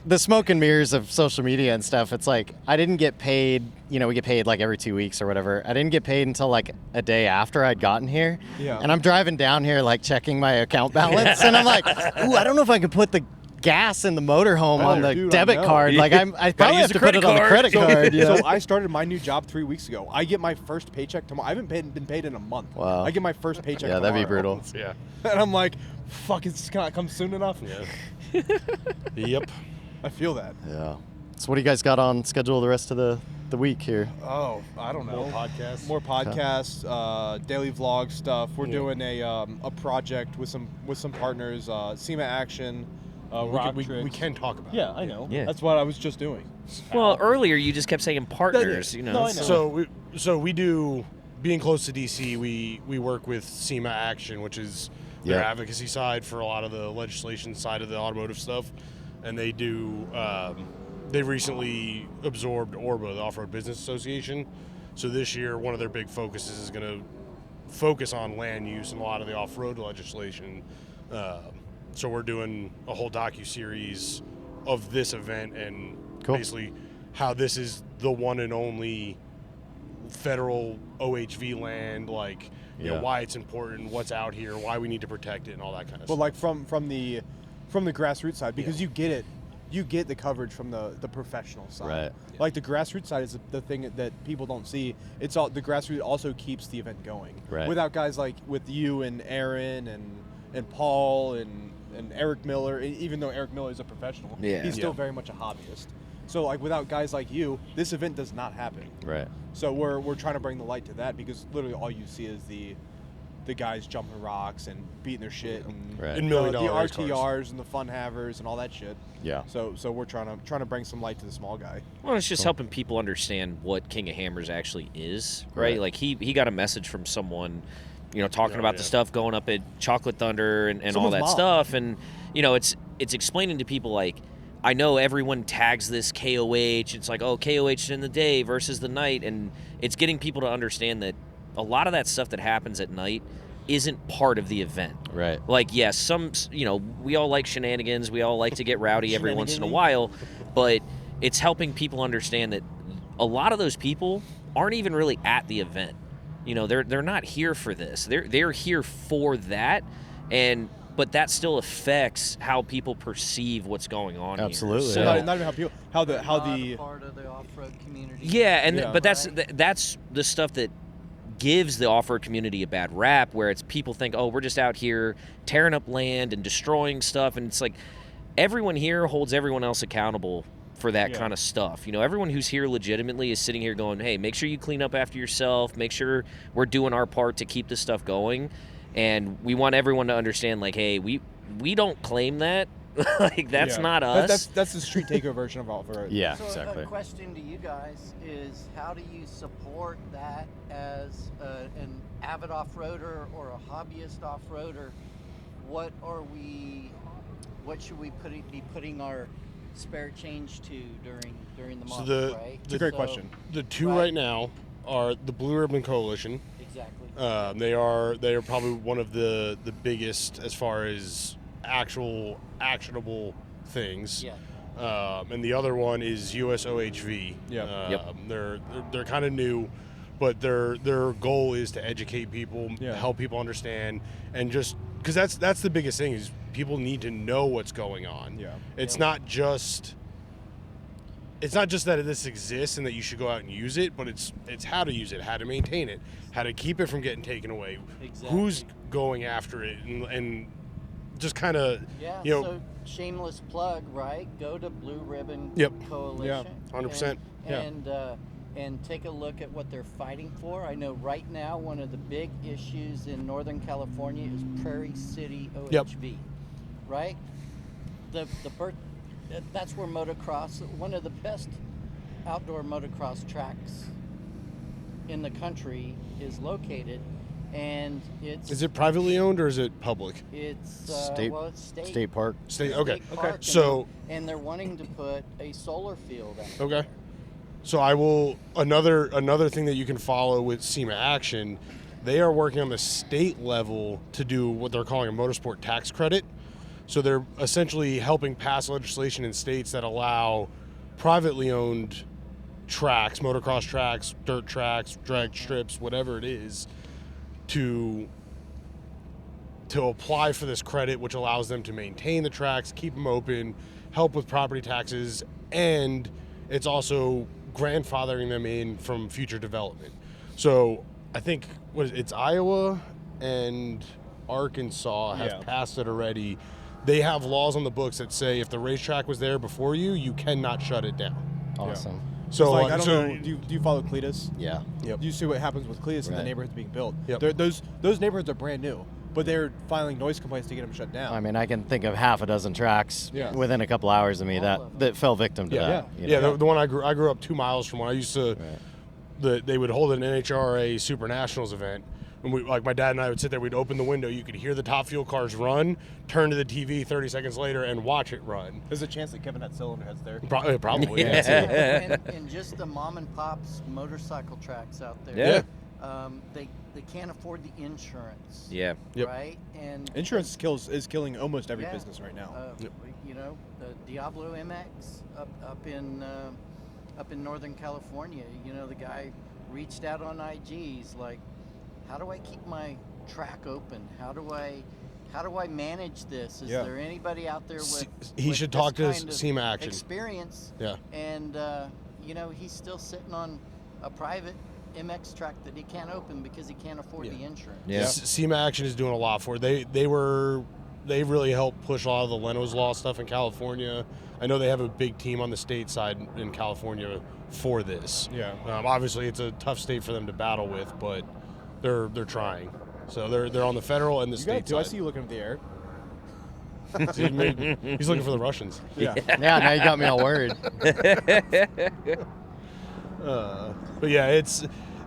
the smoke and mirrors of social media and stuff. It's like I didn't get paid. We get paid like every 2 weeks or whatever. I didn't get paid until like a day after I'd gotten here. Yeah. And I'm driving down here like checking my account balance, and I'm like, ooh, I don't know if I can put the gas in the motorhome on the dude, I debit know. card. Like I probably use have to a put it on the credit credit card. card. Yeah. So I started my new job 3 weeks ago. I get my first paycheck tomorrow. I haven't been paid in a month. Wow. I get my first paycheck Yeah, tomorrow. that'd be brutal. yeah. And I'm like, fuck, it's gonna come soon enough. Yeah. Yep. I feel that. Yeah. So what do you guys got on schedule the rest of the week here? Oh, I don't know. More podcasts. More podcasts, daily vlog stuff. We're doing a project with some partners, SEMA Action, we Rocktrix. can talk about Yeah, it. I know. Yeah. That's what I was just doing. Well, earlier you just kept saying partners. No, I know. So we do, being close to DC, we work with SEMA Action, which is their Yeah. advocacy side for a lot of the legislation side of the automotive stuff, and they do. They recently absorbed ORBA, the Off-Road Business Association, So this year, one of their big focuses is going to focus on land use and a lot of the off-road legislation. So we're doing a whole docu-series of this event and basically how this is the one and only federal OHV land, like you know, why it's important, what's out here, why we need to protect it, and all that kind of stuff. But like from the grassroots side, because you get the coverage from the professional side. Right. Like the grassroots side is the thing that people don't see. It's all the grassroots also keeps the event going. Right. Without guys like with you and Aaron and Paul and Eric Miller, even though Eric Miller is a professional, he's still very much a hobbyist. So like without guys like you, this event does not happen. Right. So we're trying to bring the light to that, because literally all you see is the guys jumping rocks and beating their shit and And $1 million the race RTRs cars. and the fun havers and all that shit. Yeah. So we're trying to bring some light to the small guy. Well, it's just helping people understand what King of Hammers actually is, right? Like he got a message from someone, you know, talking about the stuff going up at Chocolate Thunder and all that mom. stuff, and you know, it's explaining to people like, I know everyone tags this KOH. It's like, oh, KOH in the day versus the night, and it's getting people to understand that a lot of that stuff that happens at night isn't part of the event. Right. Like, yes, some, you know, we all like shenanigans. We all like to get rowdy every once in a while, but it's helping people understand that a lot of those people aren't even really at the event. You know, they're not here for this. They're here for that, but that still affects how people perceive what's going on. Absolutely. Here. So, Not even how the part of the off-road community. yeah, but that's the stuff that gives the off-road community a bad rap, where it's people think, oh, we're just out here tearing up land and destroying stuff, and it's like everyone here holds everyone else accountable for that kind of stuff. You know, everyone who's here legitimately is sitting here going, hey, make sure you clean up after yourself, make sure we're doing our part to keep this stuff going, and we want everyone to understand, like, hey, we don't claim that. Like, that's not us. That's the street takeover version of off-road. Yeah, So exactly. a question to you guys is, how do you support that as an avid off-roader or a hobbyist off-roader? What should we be putting our spare change to during the month, right? It's a great question. The two right now are the Blue Ribbon Coalition. Exactly. They are probably one of the biggest as far as actual actionable things. Yeah. And the other one is USOHV. Yeah. They're kind of new, but their goal is to educate people, help people understand, and just because that's the biggest thing is people need to know what's going on. Yeah. It's not just that this exists and that you should go out and use it, but it's how to use it, how to maintain it, how to keep it from getting taken away, who's going after it, and just kind of, you know. So shameless plug, right? Go to Blue Ribbon Coalition. Yeah, 100%. And take a look at what they're fighting for. I know right now one of the big issues in Northern California is Prairie City OHV, right? That's where motocross, one of the best outdoor motocross tracks in the country, is located. And Is it privately owned or is it public? It's State park. Okay. Park, So and they're wanting to put a solar field out. Okay. So I will another thing that you can follow with SEMA Action, they are working on the state level to do what they're calling a motorsport tax credit. So they're essentially helping pass legislation in states that allow privately owned tracks, motocross tracks, dirt tracks, drag strips, whatever it is, to apply for this credit, which allows them to maintain the tracks, keep them open, help with property taxes, and it's also grandfathering them in from future development. So I think it's Iowa and Arkansas have passed it already. They have laws on the books that say if the racetrack was there before you, you cannot shut it down. Awesome. So like, I don't know. Do you follow Cletus? Yeah. Yep. You see what happens with Cletus in the neighborhoods being built. Yep. Those neighborhoods are brand new, but they're filing noise complaints to get them shut down. I mean, I can think of half a dozen tracks within a couple hours of me that fell victim to that. You know? The one I grew up 2 miles from when I used to. They would hold an NHRA Super Nationals event And we, like my dad and I would sit there, we'd open the window, you could hear the Top Fuel cars run, turn to the TV 30 seconds later and watch it run. There's a chance that Kevin had cylinder heads there. Probably. And just the mom and pops motorcycle tracks out there. Yeah. They can't afford the insurance. Yeah. Yep. Right? And Insurance is killing almost every business right now. You know, the Diablo MX up in Northern California, you know, the guy reached out on IGs like, how do I keep my track open? How do I manage this? Is there anybody out there with he with should this talk to kind of SEMA Action experience? Yeah. And you know, he's still sitting on a private MX track that he can't open because he can't afford the insurance. Yeah. SEMA Action is doing a lot for it. They really helped push a lot of the Leno's Law stuff in California. I know they have a big team on the state side in California for this. Yeah. Obviously, it's a tough state for them to battle with, but they're trying. So they're on the federal and the state side. I see you looking at the air. He's looking for the Russians. Yeah. Yeah, now you got me all worried. But yeah,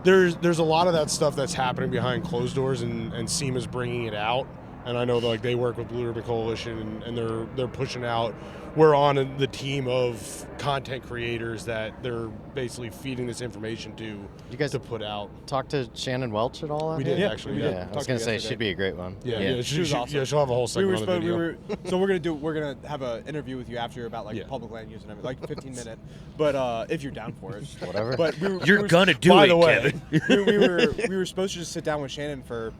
there's a lot of that stuff that's happening behind closed doors, and SEMA's bringing it out. And I know that, like, they work with Blue Ribbon Coalition, and they're pushing out. We're on the team of content creators that they're basically feeding this information to. You guys to put out. Talk to Shannon Welch at all? We did, actually. Yeah, I was gonna say she'd be a great one. Yeah, she was awesome. Yeah, she'll have a whole segment on the video. So we're gonna have an interview with you after about public land use and everything, like 15-minute. But if you're down for it, whatever. But You're gonna do by it, the way, Kevin. we were supposed to just sit down with Shannon for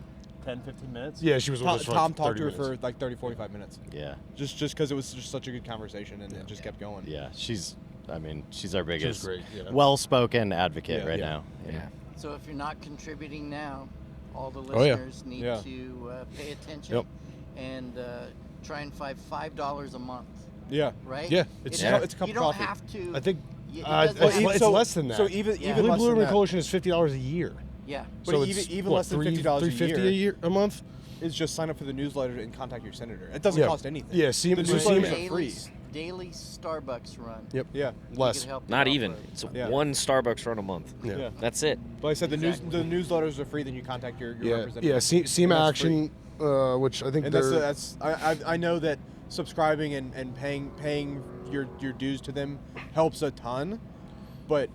10-15 minutes. Yeah, she was with us for Tom like talked 30 to her minutes. for like 30-45 minutes. Yeah. Just because it was just such a good conversation and it just kept going. Yeah, she's our biggest great, yeah. well-spoken advocate right now. Yeah. So if you're not contributing now, all the Oh, yeah. listeners need to pay attention Yep. and try and find $5 a month. Yeah. Right? Yeah, It's It- a cup of you don't coffee. have to. I think it it's doesn't- less than that. So even Yeah. Blue less Blue than Ribbon that, Coalition is $50 a year. yeah. But So even- it's, even what, less than $50 a $350 a month. is just sign up for the newsletter and contact your senator. It doesn't Yeah. cost anything. Yeah, the SEMA, so newsletters SEMA, are free. Daily Starbucks run. Yep. Yeah. You Less. could help you Not out even. with. It's Yeah. one Starbucks run a month. Yeah. That's it. But I said the Exactly. newsletters are free. Then you contact your Yeah, representative. SEMA And that's Action, which I think And they're that's I know that subscribing and paying your dues to them helps a ton, but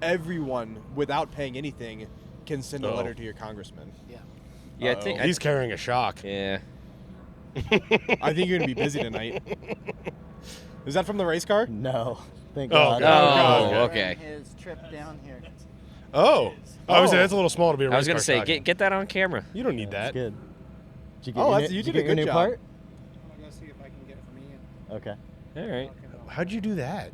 everyone without paying anything can send a Oh. letter to your congressman. Yeah. Yeah, I think. he's carrying a shock. Yeah. I think you're gonna be busy tonight. Is that from the race car? No, thank Oh, God. God. Oh, okay. His trip down here. Oh, I was Oh. saying that's a little small to be a race I was gonna car say, shock. get that on camera. You don't need That's that. good. Did you Oh, get that's- you did a get your good new job. part? I'm gonna see if I can get it from Ian. Okay. All right. How'd you do that?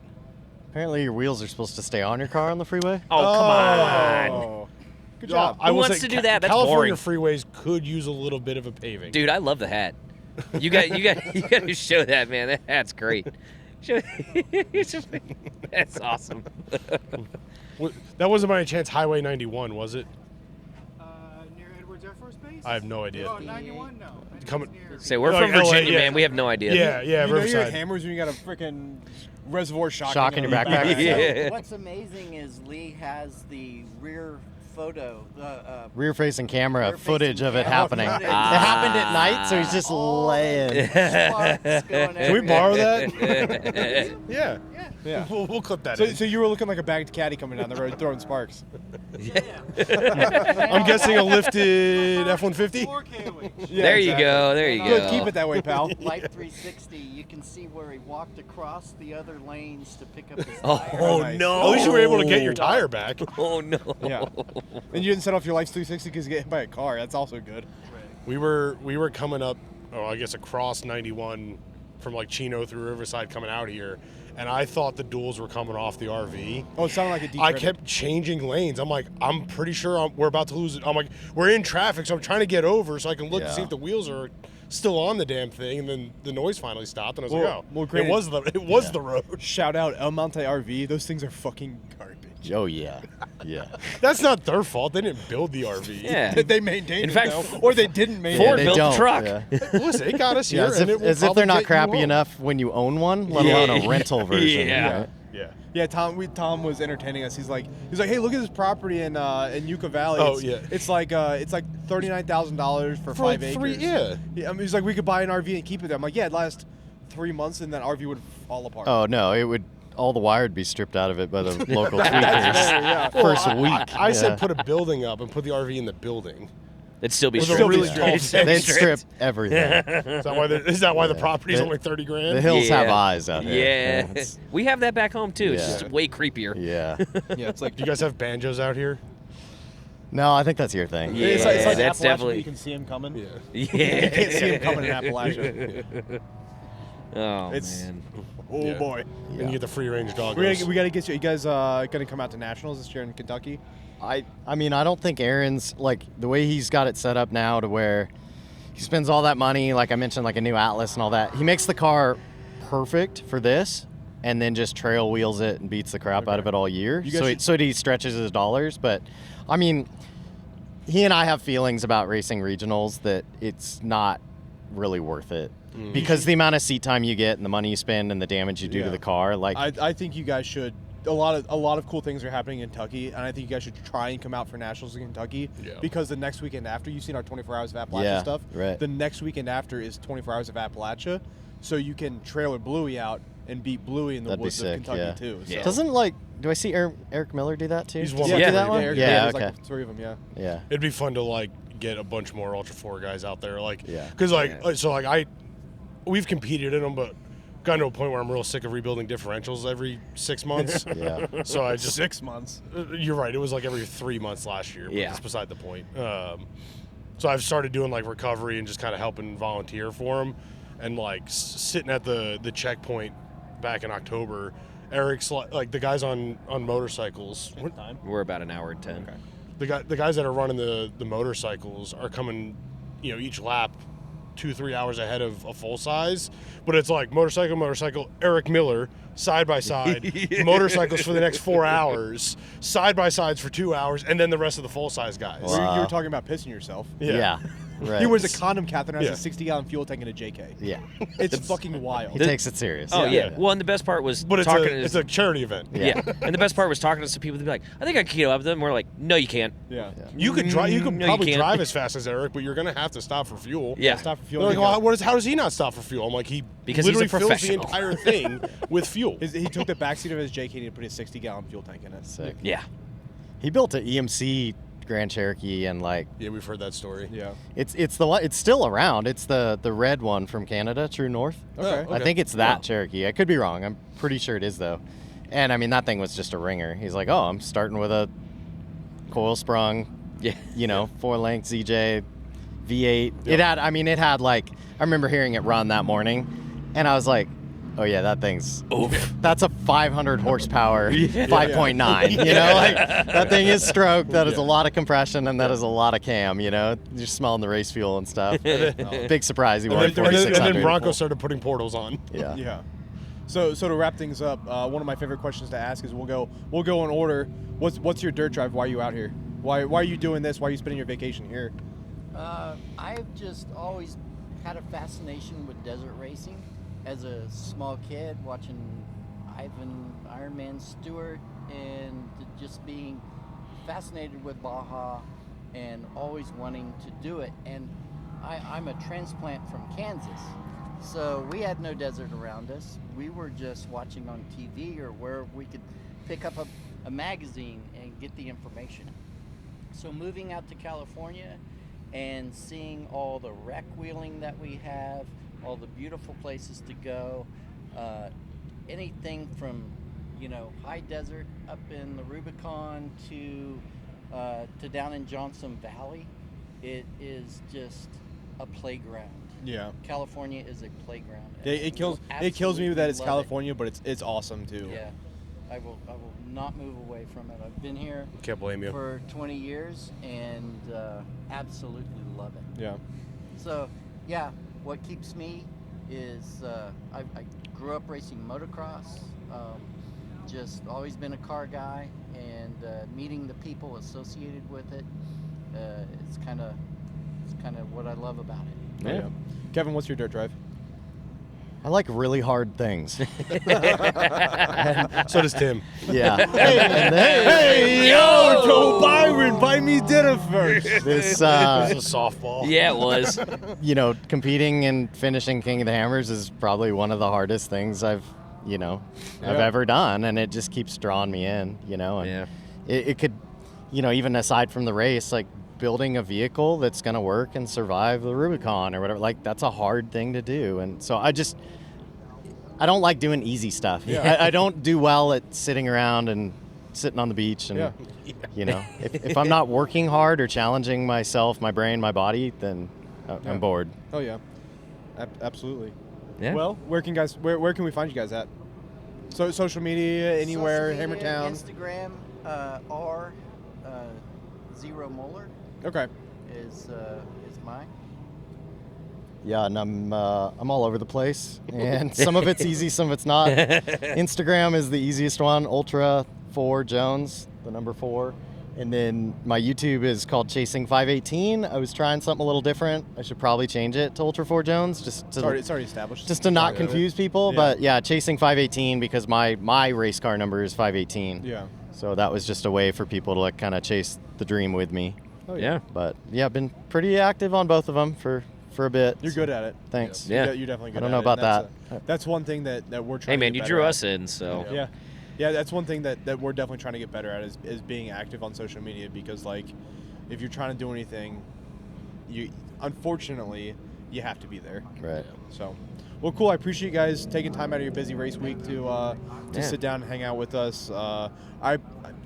Apparently your wheels are supposed to stay on your car on the freeway. Oh, come on. Oh. Good job. I Who will wants say to do that? That's California boring. freeways could use a little bit of a paving. Dude, I love the hat. You got to show that, man. That hat's great. That's awesome. That wasn't by any chance Highway 91, was it? Near Edwards Air Force Base? I have no idea. Oh, 91? No. 91's Coming- near- Say we're Like from LA, Virginia, yeah. man. We have no idea. Yeah, You know your Riverside. hammers when you got a freaking reservoir shock in your backpack? Yeah. What's amazing is Lee has the rear photo, Rear-facing camera Rear-facing footage of it camera happening. footage. It happened at night, so he's just all laying. the sparks going Can we borrow everywhere. that? Yeah. Yeah. We'll clip that So, in. so you were looking like a bagged caddy coming down the road throwing sparks. I'm guessing a lifted F-150? 4K week. Yeah, There you exactly. go. There you Good, go. keep it that way, pal. Life 360, you can see where he walked across the other lanes to pick up his Oh, tire. Nice. no. At least you were able to get your tire back. Oh no. Yeah. And you didn't set off your Life's 360 because you get hit by a car. That's also good. We were coming up, I guess across 91 from like Chino through Riverside coming out here, and I thought the duals were coming off the RV. Oh, it sounded like a deep I kept changing lanes. I'm like, I'm pretty sure we're about to lose it. I'm like, we're in traffic, so I'm trying to get over so I can look to see Yeah. if the wheels are still on the damn thing. And then the noise finally stopped, and I was like, oh, well, it granted- was the road. Shout out El Monte RV. Those things are fucking garbage. Oh, yeah. Yeah. That's not their fault. They didn't build the RV. Yeah. They maintained In it, fact, though, or they didn't maintain Ford it. they built the don't, truck. yeah. Listen, it got us here, Yeah, as and if, it will as if probably they're not get you crappy home. enough when you own one, let alone a rental version. Yeah. Right? Yeah. Yeah, Tom was entertaining us. He's like, hey, look at this property in Yucca Valley. Oh, It's, yeah. It's like $39,000 for 5 acres. 3, yeah. I mean, he's like, we could buy an RV and keep it there. I'm like, yeah, it'd last 3 months and that RV would fall apart. Oh no, it would. All the wire would be stripped out of it by the local tweakers. First week. I said put a building up and put the RV in the building. It'd still be With a stripped. really Yeah. tall It'd still be They'd stripped. strip everything. Is that why the property's only 30 grand? The hills have Yeah. eyes out here. Yeah, it's- we have that back home too. It's Yeah. just way creepier. yeah. Yeah, it's like Do you guys have banjos out here? No, I think that's your thing. Yeah. it's like that's Appalachia, definitely- you can see him coming. Yeah. Yeah. You can't see him coming in Appalachia. Oh It's- man. Oh Yeah. boy. And you get the free range doggos. We gotta get you. You guys gonna come out to nationals this year in Kentucky? I mean, I don't think Aaron's like the way he's got it set up now to where he spends all that money, like I mentioned, like a new Atlas and all that. He makes the car perfect for this, and then just trail wheels it and beats the crap out of it all year. You guys So he stretches his dollars. But I mean, he and I have feelings about racing regionals that it's not really worth it because the amount of seat time you get and the money you spend and the damage you do to the car. Like I think you guys should. A lot of cool things are happening in Kentucky, and I think you guys should try and come out for nationals in Kentucky. Yeah. Because the next weekend after, you've seen our 24 hours of Appalachia Yeah, stuff. right. The next weekend after is 24 hours of Appalachia, so you can trailer Bluey out and beat Bluey in the That'd be woods sick, of Kentucky yeah. too. So. Yeah. doesn't do I see Eric Miller do that too? He's Does one he of do my that favorite, one? yeah. Yeah, there's okay. like 3 of them. Yeah. Yeah. It'd be fun to like get a bunch more Ultra 4 guys out there, like, Yeah. because we've competed in them, but gotten to a point where I'm real sick of rebuilding differentials every 6 months. Yeah. So I just 6 months. You're right. It was like every 3 months last year. But Yeah. that's beside the point. So I've started doing like recovery and just kind of helping volunteer for them, and like sitting at the checkpoint back in October. Eric's like the guys on motorcycles. We're about an hour and 10. The guys that are running the motorcycles are coming, each lap 2-3 hours ahead of a full size, but it's like motorcycle, Eric Miller, side by side, motorcycles for the next 4 hours, side by sides for 2 hours, and then the rest of the full size guys. Wow. You were talking about pissing yourself. Yeah. Right. He wears a condom catheter and Yeah. has a 60-gallon fuel tank and a JK. Yeah. It's fucking wild. He takes it serious. Oh yeah. Yeah. Well, and the best part was But it's talking. it's a charity event. yeah. And the best part was talking to some people. They'd be like, "I think I can keep up with them." We're like, "No, you can't." Yeah. You could drive. You could No, you probably can't. drive as fast as Eric, but you're gonna have to stop for fuel. Yeah. Stop for fuel. They're like, well, how does he not stop for fuel? I'm like, he Because he's a literally fills the professional. entire thing with fuel. He took the backseat of his JK and put a 60-gallon fuel tank in it. Sick. Yeah. He built an EMC Grand Cherokee and like Yeah, we've heard that story. Yeah. it's the one. It's still around. It's the red one from Canada, True North. Okay. I think it's that Cherokee. I could be wrong. I'm pretty sure it is though. And I mean that thing was just a ringer. He's like, oh, I'm starting with a coil sprung, Yeah. 4-length ZJ V8. It had like I remember hearing it run that morning, and I was like, oh yeah, that thing's that's a 500 horsepower 5.9. Like that thing is stroke. That is a lot of compression, and that is a lot of cam. You're smelling the race fuel and stuff. Big surprise he won And then 4600. Bronco started putting portals on. Yeah. Yeah. So to wrap things up, one of my favorite questions to ask is we'll go in order. What's your dirt drive? Why are you out here? Why are you doing this? Why are you spending your vacation here? I've just always had a fascination with desert racing. As a small kid, watching Ivan Ironman Stewart and just being fascinated with Baja and always wanting to do it. And I'm a transplant from Kansas, so we had no desert around us. We were just watching on TV or where we could pick up a magazine and get the information. So moving out to California and seeing all the rec wheeling that we have, all the beautiful places to go, anything from high desert up in the Rubicon to down in Johnson Valley, it is just a playground. Yeah. California is a playground. It kills me that it's California, but it's awesome too. Yeah, I will not move away from it. I've been here Can't blame you. for 20 years and absolutely love it. Yeah. So, yeah, what keeps me is I grew up racing motocross, just always been a car guy, and meeting the people associated with it, it's kind of what I love about it. Yeah. Kevin, what's your dirt drive? I like really hard things. So does Tim. Yeah. Hey, yo, Joe Byron, buy me dinner first. This, This is a softball. Yeah, it was. Competing and finishing King of the Hammers is probably one of the hardest things I've ever done, and it just keeps drawing me in, and Yeah. it could, even aside from the race, like building a vehicle that's going to work and survive the Rubicon or whatever, like that's a hard thing to do. And so I don't like doing easy stuff. Yeah. I don't do well at sitting around and sitting on the beach. And, if I'm not working hard or challenging myself, my brain, my body, then I'm bored. Oh, yeah. Absolutely. Yeah. Well, where can we find you guys at? So social media, anywhere, Social media, Hammertown? Instagram, Zero Molar Okay. is mine. Yeah, and I'm all over the place, and some of it's easy, some of it's not. Instagram is the easiest one, Ultra 4 Jones, the number 4. And then my YouTube is called Chasing 518. I was trying something a little different. I should probably change it to Ultra 4 Jones It's already established. just to not confuse people. Yeah. But yeah, Chasing 518 because my race car number is 518. Yeah. So that was just a way for people to like kind of chase the dream with me. Oh, Yeah. But yeah, I've been pretty active on both of them for a bit. You're good at it. Thanks. Yeah. You're definitely good I don't at know it. about That's one thing that we're trying Hey, to man, get you better drew at. us in, so. Yeah. Yeah, that's one thing that we're definitely trying to get better at is being active on social media, because like if you're trying to do anything, unfortunately you have to be there. Right. So, well, cool. I appreciate you guys taking time out of your busy race week to sit down and hang out with us.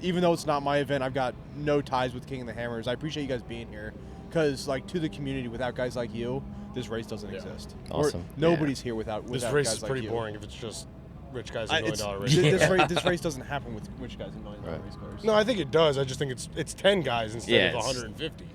Even though it's not my event, I've got no ties with King of the Hammers. I appreciate you guys being here, because like to the community, without guys like you, this race doesn't exist. Awesome. Nobody's here without This guys race is like pretty you. boring if it's just rich guys in It's- $1 races. this race doesn't happen with rich guys in $1 million race cars. No, I think it does. I just think it's 10 guys instead Yeah, of it's- 150.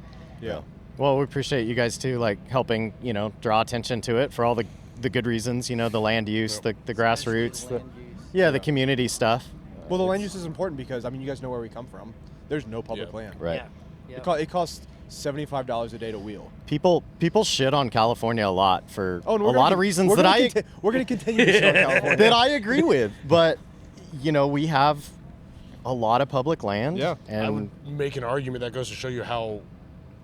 Yeah. Well, we appreciate you guys too, like helping, draw attention to it for all the good reasons, the land use, the grassroots, Especially the land use. the community stuff. Well, the land use is important because you guys know where we come from. There's no public Yeah. land. Right. Yeah. It costs $75 a day to wheel. People shit on California a lot for Oh, and a lot of reasons we're that going to continue to show California. that I agree with. But we have a lot of public land. Yeah. And I would make an argument that goes to show you how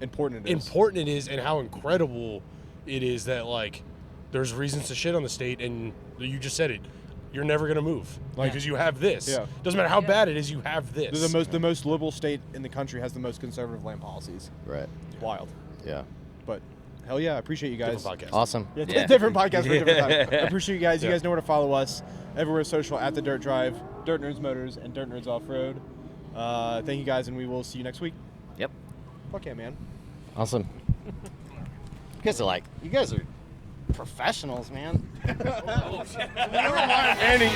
important it is. important it is and how incredible it is that like there's reasons to shit on the state, and you just said it. You're never gonna move, because you have this. Yeah. Doesn't matter how bad it is, you have this. The most liberal state in the country has the most conservative land policies. right. It's wild. Yeah. But hell yeah, I appreciate you guys. Different podcast. Awesome. Yeah, Yeah. different podcast for a different time. I appreciate you guys. You Yeah. guys know where to follow us. Everywhere social at the Dirt Drive, DirtNerds Motors, and DirtNerds Offroad. Thank you guys, and we will see you next week. Yep. Fuck yeah, man. Awesome. You guys are professionals, man. Andy,